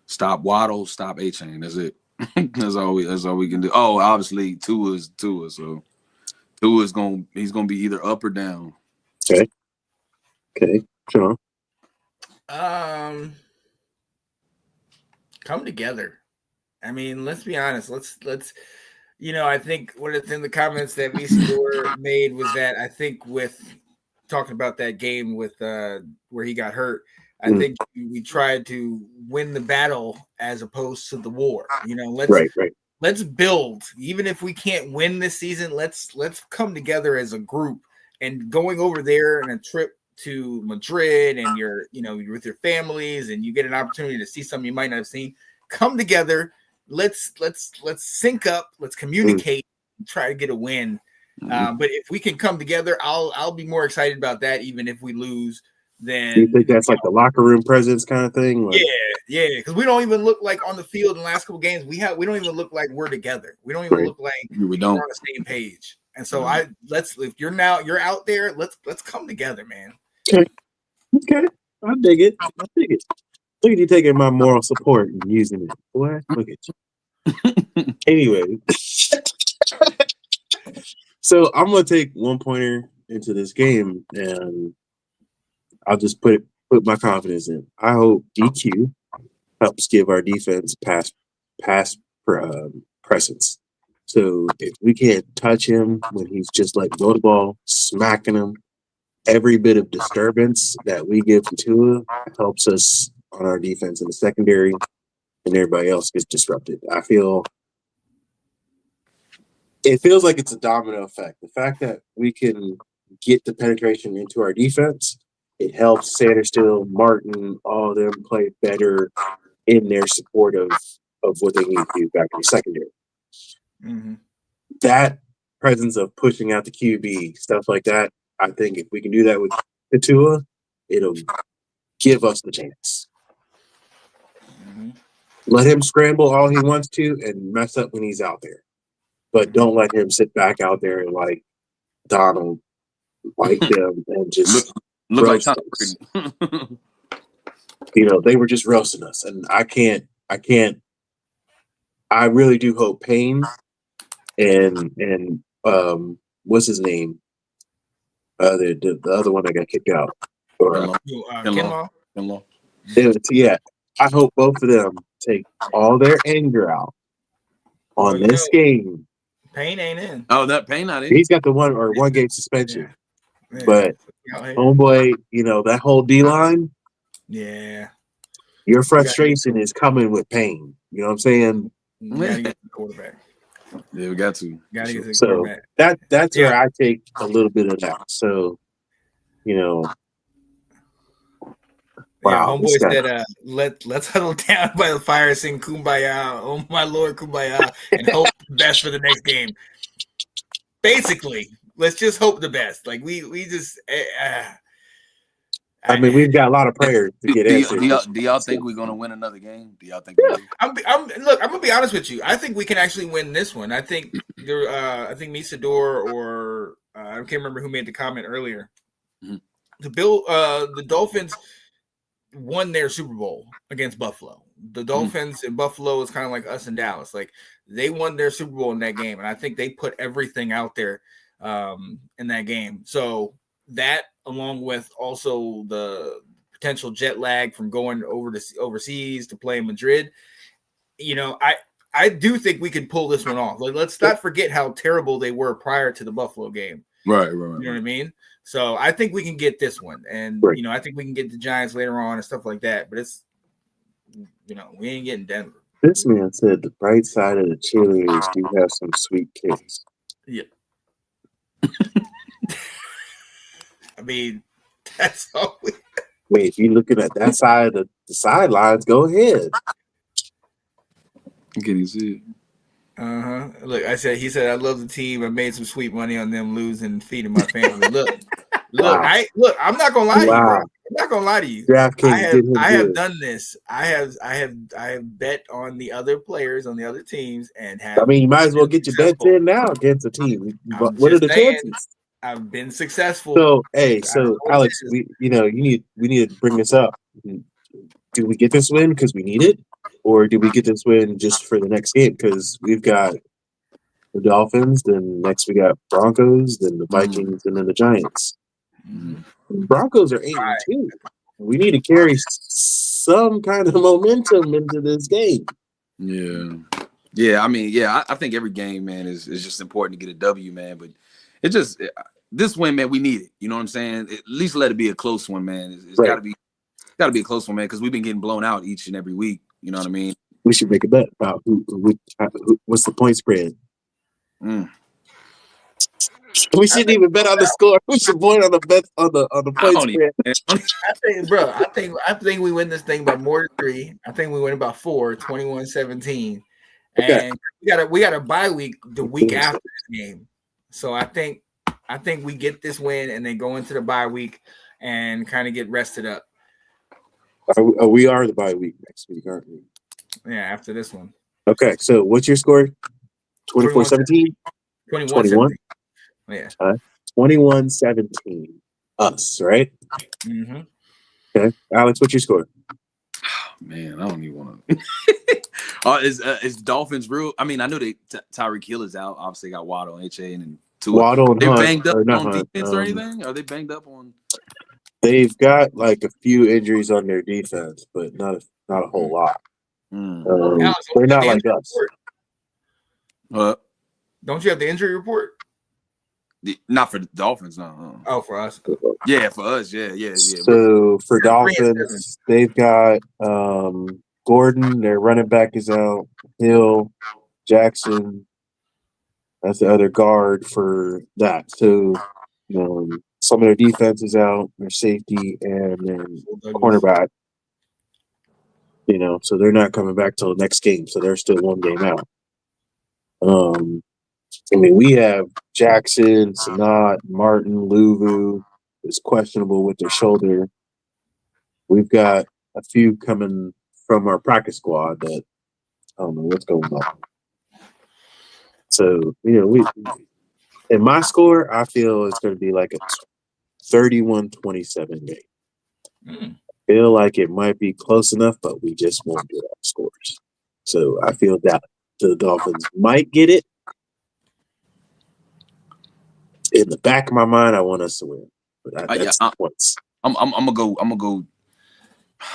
Stop Waddle, stop A-Chain. That's it. That's all we can do. Oh, obviously Tua's Tua, so Tua's he's gonna be either up or down. Okay, Sean. Come together. I mean, let's be honest. Let's I think one of the comments that Misador made was that I think with talking about that game with where he got hurt, I think we tried to win the battle as opposed to the war. Let's build. Even if we can't win this season, let's come together as a group. And going over there on a trip to Madrid, and you're with your families, and you get an opportunity to see something you might not have seen. Come together. Let's sync up. Let's communicate. And try to get a win. But if we can come together, I'll be more excited about that, even if we lose. Then you think that's like the locker room presence kind of thing? Like, yeah, because we don't even look like on the field in the last couple games. We don't even look like we're together. We don't even look like we're on the same page. And so if you're out there, let's come together, man. Okay, I dig it. Look at you taking my moral support and using it, boy. Look at you. Anyway, so I'm gonna take one pointer into this game, and I'll just put my confidence in. I hope DQ helps give our defense pass presence. So if we can't touch him when he's just like go the ball, smacking him, every bit of disturbance that we give to Tua helps us on our defense in the secondary, and everybody else gets disrupted. It feels like it's a domino effect. The fact that we can get the penetration into our defense, it helps Sanderstill, Martin, all of them play better in their support of what they need to do back in the secondary. That presence of pushing out the QB, stuff like that, I think if we can do that with Tua, it'll give us the chance. Let him scramble all he wants to and mess up when he's out there. But don't let him sit back out there and like Donald, like them, and just look like Tom Brady. They were just roasting us. And I really do hope Payne and what's his name? The other one that got kicked out. Kinlaw. Yeah. I hope both of them take all their anger out on this game. Payne ain't in. Oh, that Payne not in. He's got the one game suspension. Yeah. But homeboy, that whole D line. Yeah. Your frustration is coming with pain. You know what I'm saying? You gotta get the quarterback. Yeah, we got to. Gotta get the so quarterback. That's where I take a little bit of that. So, wow, homeboy said, let's huddle down by the fire, sing Kumbaya, oh my Lord, Kumbaya, and hope the best for the next game. Basically, let's just hope the best. Like we just. I mean, we've got a lot of prayers to get answered. Do y'all think we're gonna win another game? Do y'all think? Yeah. I'm gonna be honest with you. I think we can actually win this one. I think Misador or I can't remember who made the comment earlier. The Dolphins won their Super Bowl against Buffalo. The Dolphins in Buffalo is kind of like us in Dallas. Like they won their Super Bowl in that game, and I think they put everything out there in that game. So that, along with also the potential jet lag from going overseas to play in Madrid, I do think we could pull this one off. Like, let's not forget how terrible they were prior to the Buffalo game. Right. You know what I mean? So I think we can get this one, and I think we can get the Giants later on and stuff like that. But it's, we ain't getting Denver. This man said the bright side of the cheerleaders do have some sweet kids. Yeah. I mean, that's all. Wait, if you're looking at that side of the sidelines, go ahead. Can you see it? Look, he said I love the team. I made some sweet money on them losing and feeding my family. Look, Wow. I'm not gonna lie to you, bro. Wow. I'm not gonna lie to you. DraftKings did him I have good. done this. I have bet on the other players on the other teams and have. I mean, you might as well get your bets successful. in now against a team. I'm What are just the saying, chances? I've been successful. So, I don't know what Alex, it is. we need to bring this up. Do we get this win because we need it, or do we get this win just for the next game? Because we've got the Dolphins, then next we got Broncos, then the Vikings, and then the Giants. Broncos are 8-2. We need to carry some kind of momentum into this game. Yeah. I mean, I think every game, man, is just important to get a W, man. But it just this win, man, we need it. You know what I'm saying? At least let it be a close one, man. It's got to be a close one, man, because we've been getting blown out each and every week. You know what I mean? We should make a bet about what's the point spread. We shouldn't even bet on the score. We should point on the bet on the point spread. I think we win this thing by more than 3. I think we win about 4, 21-17. And we got a bye week the week after this game. So I think we get this win and then go into the bye week and kind of get rested up. We are the bye week next week, aren't we? Yeah, after this one. Okay, so what's your score? 24-17? 21. Yeah. 21-17. Us, right? Mm-hmm. Okay. Alex, what's your score? Man, I don't even want to. Is Dolphins real? I mean, I know Tyreek Hill is out. Obviously, got Waddle and HA and Tua. Waddle and they Hunt, banged up on Hunt, defense or anything? Are they banged up on? They've got like a few injuries on their defense, but not a whole lot. They're not like us. Don't you have the injury report? Not for the Dolphins, no. Oh, for us. Yeah, for us, yeah. So for Dolphins, they've got Gordon, their running back is out. Hill, Jackson. That's the other guard for that. So some of their defense is out, their safety, and then cornerback. So they're not coming back till the next game. So they're still one game out. I mean, we have Jackson, Sanat, Martin, Luvu is questionable with their shoulder. We've got a few coming from our practice squad that I don't know what's going on. So, we in my score, I feel it's going to be like a 31-27 game. I feel like it might be close enough, but we just won't get our scores. So I feel that the Dolphins might get it. In the back of my mind, I want us to win. But that's points. I'm gonna go.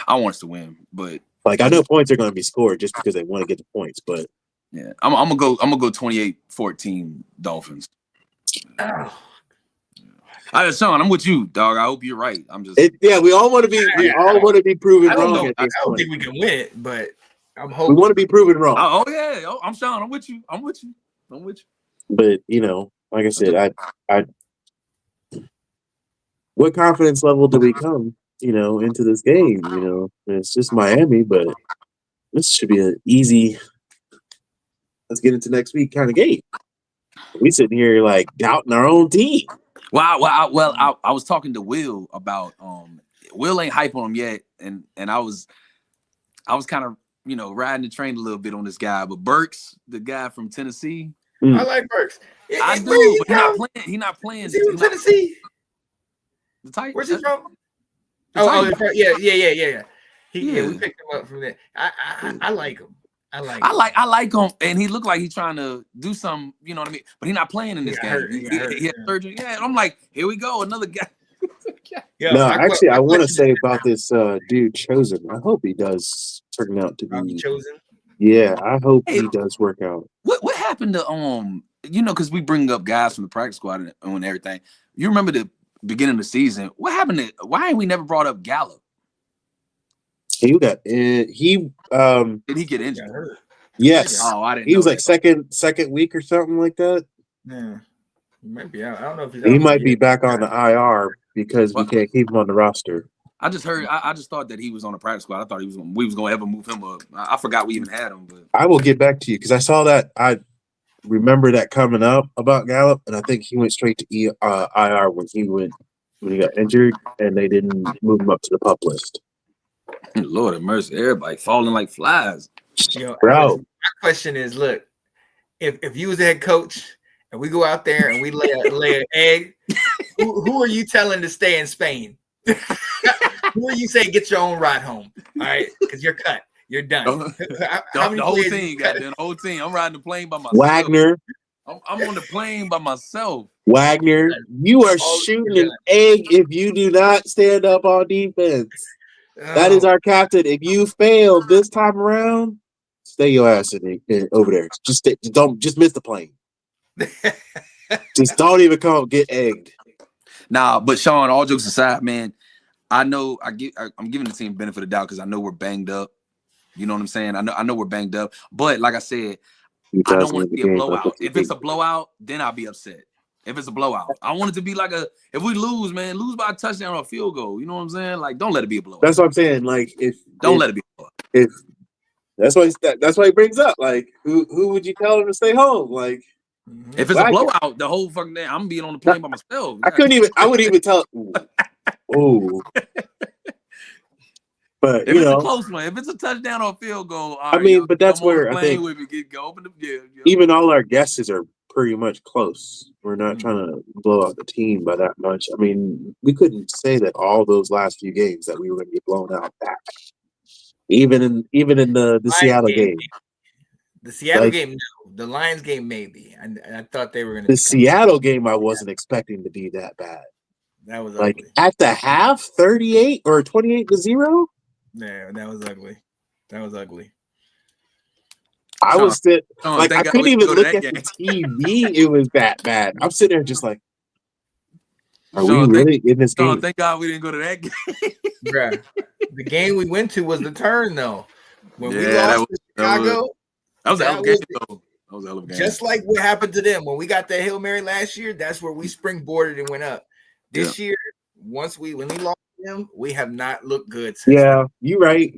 I want us to win, but I know points are going to be scored just because they want to get the points. But yeah, I'm gonna go 28-14 Dolphins. Sean, I'm with you, dog. I hope you're right. I'm just we all want to be proven wrong. At this I don't point. think we can win it, but I'm hoping we want to be proven wrong. Oh yeah, I'm Sean. I'm with you. But like I said, I what confidence level do we come, into this game? It's just Miami, but this should be an easy. Let's get into next week kind of game. We sitting here doubting our own team. Well, I was talking to Will about Will ain't hype on him yet, and I was kind of riding the train a little bit on this guy, but Burks, the guy from Tennessee, I like Burks. I do, but he's not playing. Is he from Tennessee? The Titans. Where's he from? Yeah. We picked him up from there. I like him. I like him, and he looked like he's trying to do something. You know what I mean? But he's not playing in this game. He had surgery. Yeah, and I'm like, here we go, another guy. I want to say about this dude Chosen. I hope he does turn out to be Chosen. Yeah, I hope he does work out. What happened to because we bring up guys from the practice squad and everything. You remember the beginning of the season? What happened to? Why ain't we never brought up Gallup? Did he get injured? Yes. Oh, I didn't. He was second week or something like that. Yeah, he might be out. I don't know if he might be back on the IR because we can't keep him on the roster. I just heard. I just thought that he was on the practice squad. I thought we was gonna ever move him up. I forgot we even had him. But I will get back to you because I saw that. I remember that coming up about Gallup, and I think he went straight to IR when he got injured, and they didn't move him up to the pup list. Lord have mercy, everybody falling like flies. Bro, Alex, my question is: look, if you was the head coach and we go out there and we lay an egg, who are you telling to stay in Spain? Who are you saying get your own ride home? All right, because you're cut. You're done. The whole team, goddamn, the whole team. I'm riding the plane by myself. Wagner. I'm on the plane by myself. Wagner, you are shooting an egg if you do not stand up on defense. That is our captain. If you fail this time around, stay your ass over there. Just miss the plane. Just don't even come get egged. Nah, but Sean, all jokes aside, man, I know I'm giving the team benefit of the doubt because I know we're banged up. You know what I'm saying? I know we're banged up, but like I said, I don't want it to be a blowout. If it's a blowout, then I'll be upset. If it's a blowout, I want it to be like if we lose, man, lose by a touchdown or a field goal. You know what I'm saying? Like, don't let it be a blowout. That's what I'm saying. Like, don't let it be a blowout. If that's why he brings up. Like, who would you tell him to stay home? Like, if it's a blowout, the whole fucking day, I'm being on the plane by myself. I wouldn't even tell. Oh. But if it's a close one, if it's a touchdown or a field goal, I mean, but that's where I think even all our guesses are pretty much close. We're not trying to blow out the team by that much. I mean, we couldn't say that all those last few games that we were going to get blown out back. Even in the Seattle game. The Seattle game, no. The Lions game, maybe. I thought they were going to. The Seattle game, I wasn't expecting to be that bad. That was like ugly. At the half, 38 or 28-0. Yeah, that was ugly. That was ugly. I I couldn't even look at the TV. It was that bad. I'm sitting there just like, are we really in this game? Thank God we didn't go to that game. Bruh, the game we went to was the turn, though. When we lost to Chicago, that was a hell of a game, though. That was a hell of a game. Just like what happened to them when we got that Hail Mary last year. That's where we springboarded and went up. This year, when we lost them, we have not looked good since then. You're right.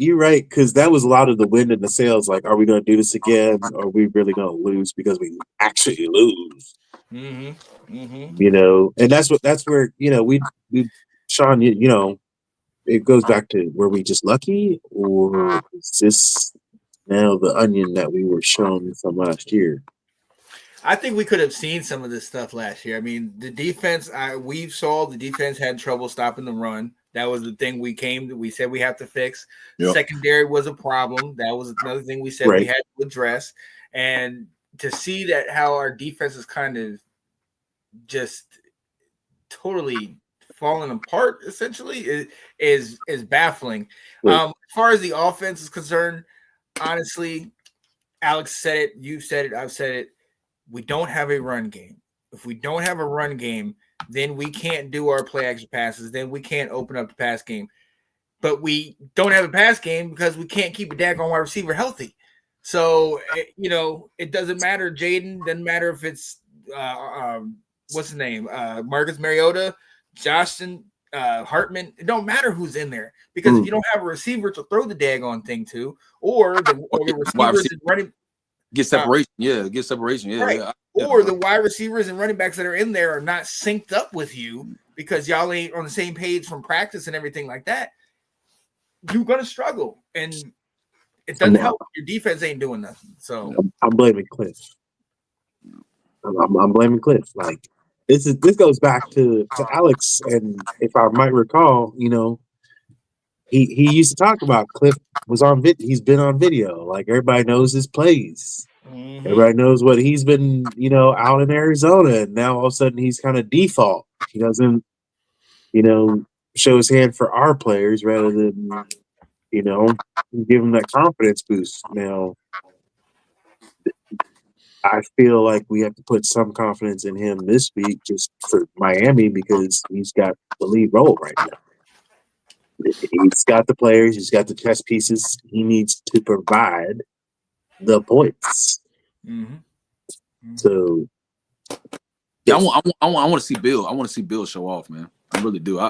Because that was a lot of the wind in the sails. Like, are we going to do this again? Or are we really going to lose because we actually lose? You know, and that's where, you know, we Sean, you know, it goes back to were we just lucky, or is this now the onion that we were shown from last year? I think we could have seen some of this stuff last year. I mean, the defense, we saw the defense had trouble stopping the run. That was the thing we said we have to fix. Yep. Secondary was a problem. That was another thing we said we had to address. And to see that how our defense is kind of just totally falling apart, essentially, is baffling. As far as the offense is concerned, honestly, Alex said it, you said it, I've said it. We don't have a run game. If we don't have a run game, then we can't do our play action passes. Then we can't open up the pass game. But we don't have a pass game because we can't keep a daggone wide receiver healthy. So, you know, it doesn't matter. Jaden, doesn't matter if it's what's his name? Marcus Mariota, Justin Hartman. It don't matter who's in there because if you don't have a receiver to throw the daggone thing to, or the receivers is running. Get separation, get separation, right. Or the wide receivers and running backs that are in there are not synced up with you because y'all ain't on the same page from practice and everything like that. You're gonna struggle, and it doesn't help. Your defense ain't doing nothing. So I'm blaming Cliff. I'm blaming Cliff. Like this goes back to Alex, and if I might recall, you know, he used to talk about Cliff was on he's been on video. Like everybody knows his plays. Everybody knows what he's been, you know, out in Arizona, and now all of a sudden he's kind of default. He doesn't, you know, show his hand for our players rather than, you know, give him that confidence boost. Now, I feel like we have to put some confidence in him this week just for Miami because he's got the lead role right now. He's got the players. He's got the chess pieces. He needs to provide the points. So, yeah, I want to see Bill. I want to see Bill show off, man. I really do.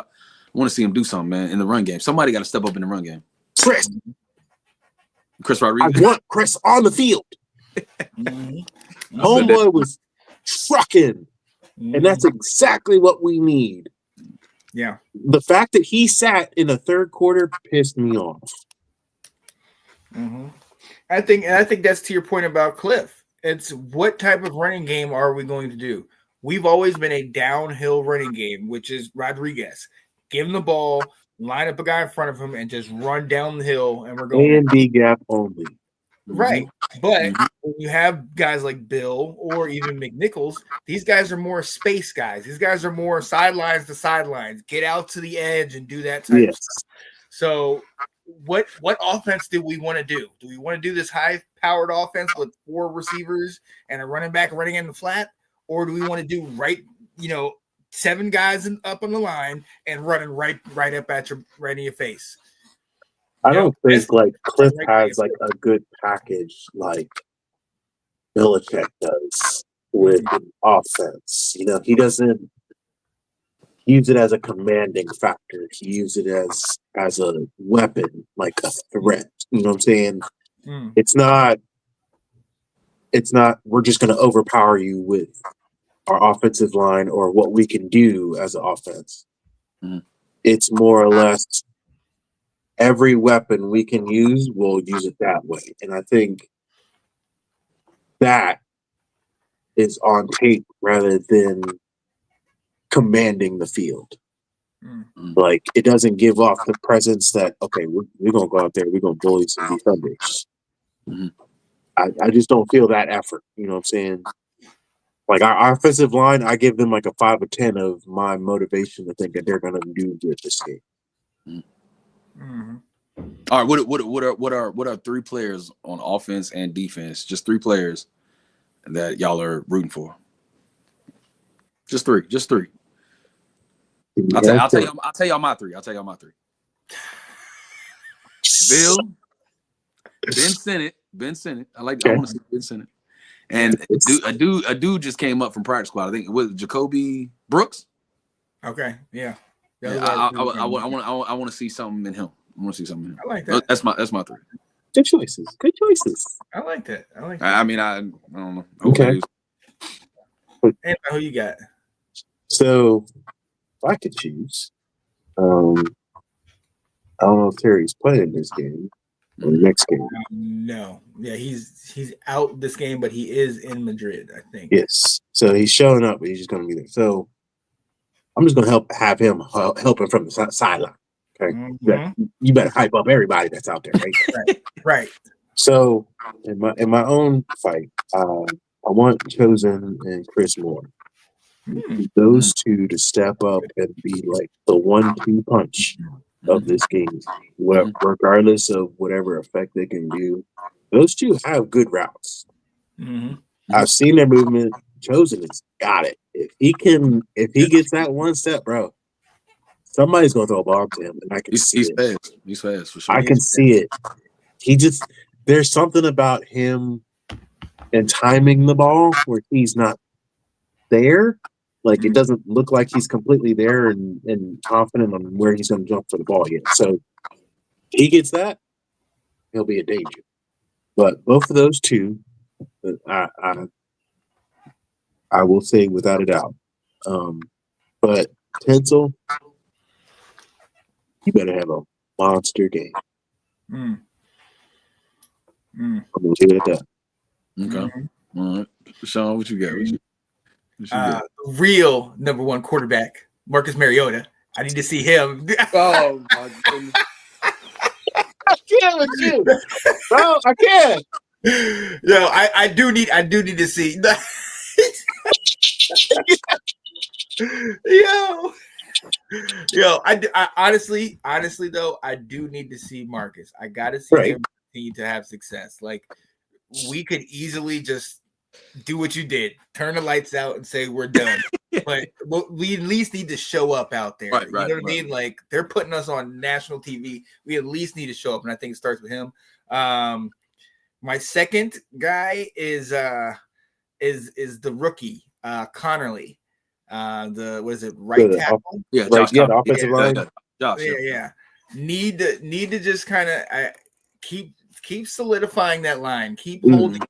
want to see him do something, man, in the run game. Somebody got to step up in the run game. Chris I Rodriguez. want Chris on the field. Homeboy was trucking, and that's exactly what we need. Yeah. The fact that he sat in the third quarter pissed me off. I think that's to your point about Cliff. It's what type of running game are we going to do? We've always been a downhill running game, which is Rodriguez. Give him the ball, line up a guy in front of him, and just run down the hill, and we're going. And B gap only. Right. But when you have guys like Bill or even McNichols, these guys are more space guys. These guys are more sidelines to sidelines. Get out to the edge and do that type of stuff. So what offense do we want to do? Do we want to do this high-powered offense with 4 receivers and a running back running in the flat? Or do we want to do 7 guys up on the line and running right up at right in your face? I don't think Cliff has like a good package like Belichick does with offense. He doesn't use it as a commanding factor. He uses it as a weapon, like a threat. You know what I'm saying? It's not we're just going to overpower you with our offensive line or what we can do as an offense. It's more or less every weapon we can use, we'll use it that way. And I think that is on tape rather than commanding the field. Like, it doesn't give off the presence that, okay, we're going to go out there, we're going to bully some defenders. I just don't feel that effort. You know what I'm saying? Like, our offensive line, I give them like a 5 or 10 of my motivation to think that they're going to do good this game. All right, what are 3 players on offense and defense? Just 3 players that y'all are rooting for. Just three. I'll tell y'all my 3. Bill, Ben Sinnott. I want to see Ben Sinnott. And a dude just came up from practice squad. I think it was Jacoby Brooks. Okay, yeah. I want to see something in him. I like that. That's my 3. Good choices. I like that. I mean, I don't know. Okay. And who you got? So, if I could choose, I don't know if Terry's playing this game or the next game. No. Yeah, he's out this game, but he is in Madrid, I think. Yes. So he's showing up, but he's just going to be there. So I'm just going to have him helping from the sideline. Okay. You better hype up everybody that's out there, right? Right. So in my own fight, I want Chosen and Chris Moore. Those two to step up and be like the 1-2 punch of this game, regardless of whatever effect they can do. Those two have good routes. I've seen their movement. Chosen has got it. If he gets that one step, bro, somebody's gonna throw a ball to him, and I can see it. He's fast for sure. I can see it. There's something about him and timing the ball where he's not there. Like, it doesn't look like he's completely there and confident on where he's going to jump for the ball yet. So he gets that, he'll be a danger. But both of those two, I will say without a doubt. But Tinsel, you better have a monster game. I'm going to leave it at that. Okay. All right. Sean, what you got? Real number 1 quarterback, Marcus Mariota. I need to see him. Oh my goodness! I can't with you, bro. I can't. Yo, I do need to see. Yo, I honestly though, I do need to see Marcus. I gotta see him continue to have success. Like, we could easily just do what you did, turn the lights out and say we're done. But we at least need to show up out there. You know what I mean? Like, they're putting us on national TV. We at least need to show up, and I think it starts with him. My second guy is the rookie, Connerly. Right tackle? Yeah, the offensive line. Josh, yeah. Need to just kind of keep solidifying that line. Keep holding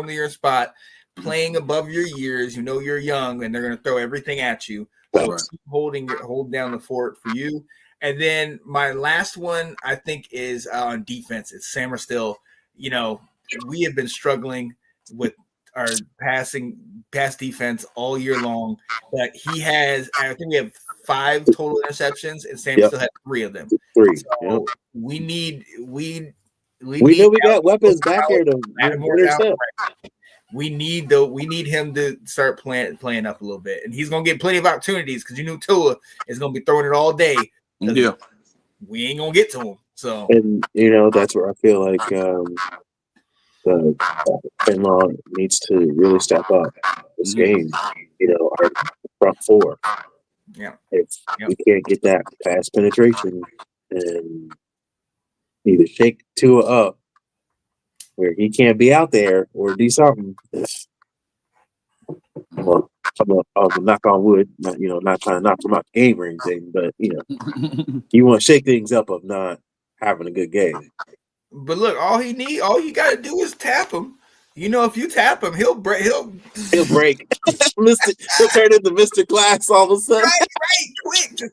your spot, playing above your years. You know you're young, and they're going to throw everything at you. So right. keep hold down the fort for you. And then my last one, I think, is on defense. It's Sam Still. You know, we have been struggling with our pass defense all year long. But he has, I think we have 5 total interceptions, and Sam still had 3 of them. 3. So we know we got weapons back there to intercept. We need him to start playing up a little bit, and he's gonna get plenty of opportunities because you knew Tua is gonna be throwing it all day. Yeah, we ain't gonna get to him. So, and that's where I feel like the Finlaw needs to really step up this game. Our front 4. Yeah, if we can't get that pass penetration and either shake Tua up where he can't be out there or do something. I'm gonna knock on wood, not trying to knock him out the game or anything, but you want to shake things up of not having a good game. But look, all you got to do is tap him. If you tap him, he'll break. He'll break. He'll turn into Mr. Glass all of a sudden. Right, quick.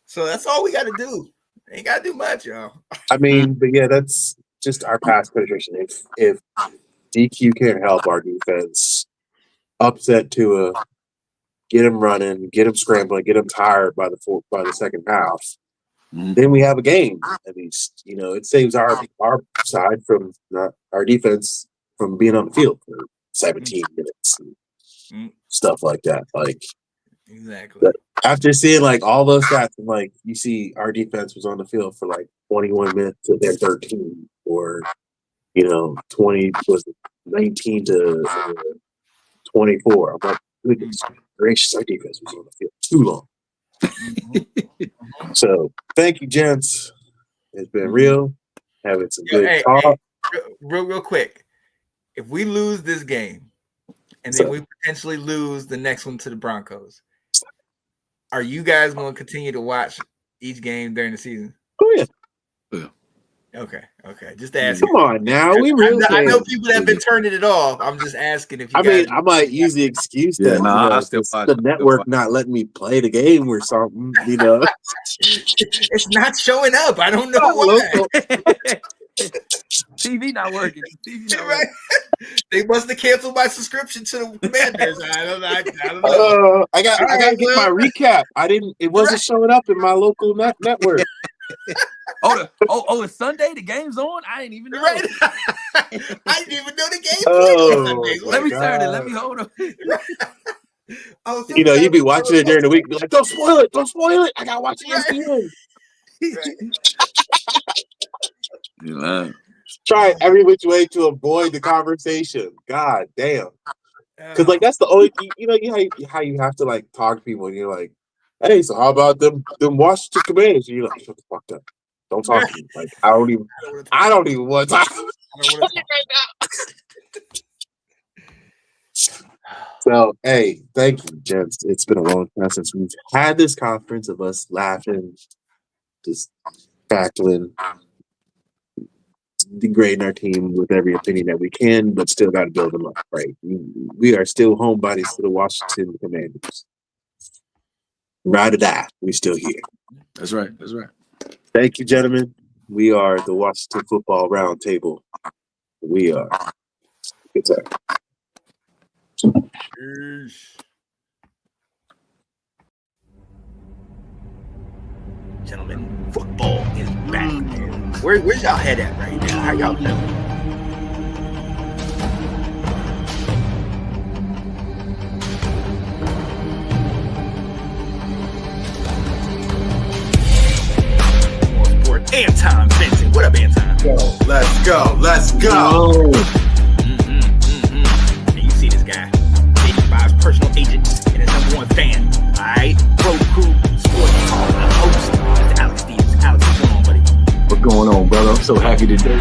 So that's all we got to do. Ain't got to do much, y'all. I mean, but yeah, that's just our pass penetration. If DQ can't help our defense upset Tua, get him running, get him scrambling, get him tired by the second half, then we have a game. At least it saves our side from our defense from being on the field for 17 minutes and stuff like that. Like exactly. After seeing all those stats, and you see our defense was on the field for 21 minutes and they're 13, or 20 was 19 to 24. I'm like, goodness gracious, our defense was on the field too long. So thank you, gents. It's been real. Having some good talk. Real quick. If we lose this game and then we potentially lose the next one to the Broncos, are you guys going to continue to watch each game during the season? Oh yeah. Okay. Just ask. Come on now, we really. I know people that have been turning it off. I'm just asking if you. I might use the excuse that I still the network not letting me play the game or something. It's not showing up. I don't know why. TV not working. Right. They must have canceled my subscription to the Commanders. I don't know. I got to get my recap. It wasn't showing up in my local network. It's Sunday. The game's on. I didn't even know. Right. I didn't even know the game played on Sunday. Let me start it. Let me hold on. You'd be watching it during the week. Be like, don't spoil it. Don't spoil it. I got to watch ESPN. Try every which way to avoid the conversation. God damn. Because that's the only how you have to talk to people and you're like, hey, so how about them Washington Commanders? And you're like, shut the fuck up. Don't talk to me. I don't even want to talk right now. So, hey, thank you, gents. It's been a long time since we've had this conference of us laughing, just cackling, degrading our team with every opinion that we can, but still got to build them up, right? We are still homebodies to the Washington Commanders. Ride or die, we still here. That's right. Thank you, gentlemen. We are the Washington Football Roundtable. We are. Good time. Gentlemen, football is back. Where's y'all head at right now? How y'all doing? Anton Benson. What up, Anton? Let's go. And you see this guy, 85's personal agent and his #1 fan. All right, Roku Sports Talk host. That's Alex Stevens. Alex, what's going on, buddy? What's going on, brother? I'm so happy today.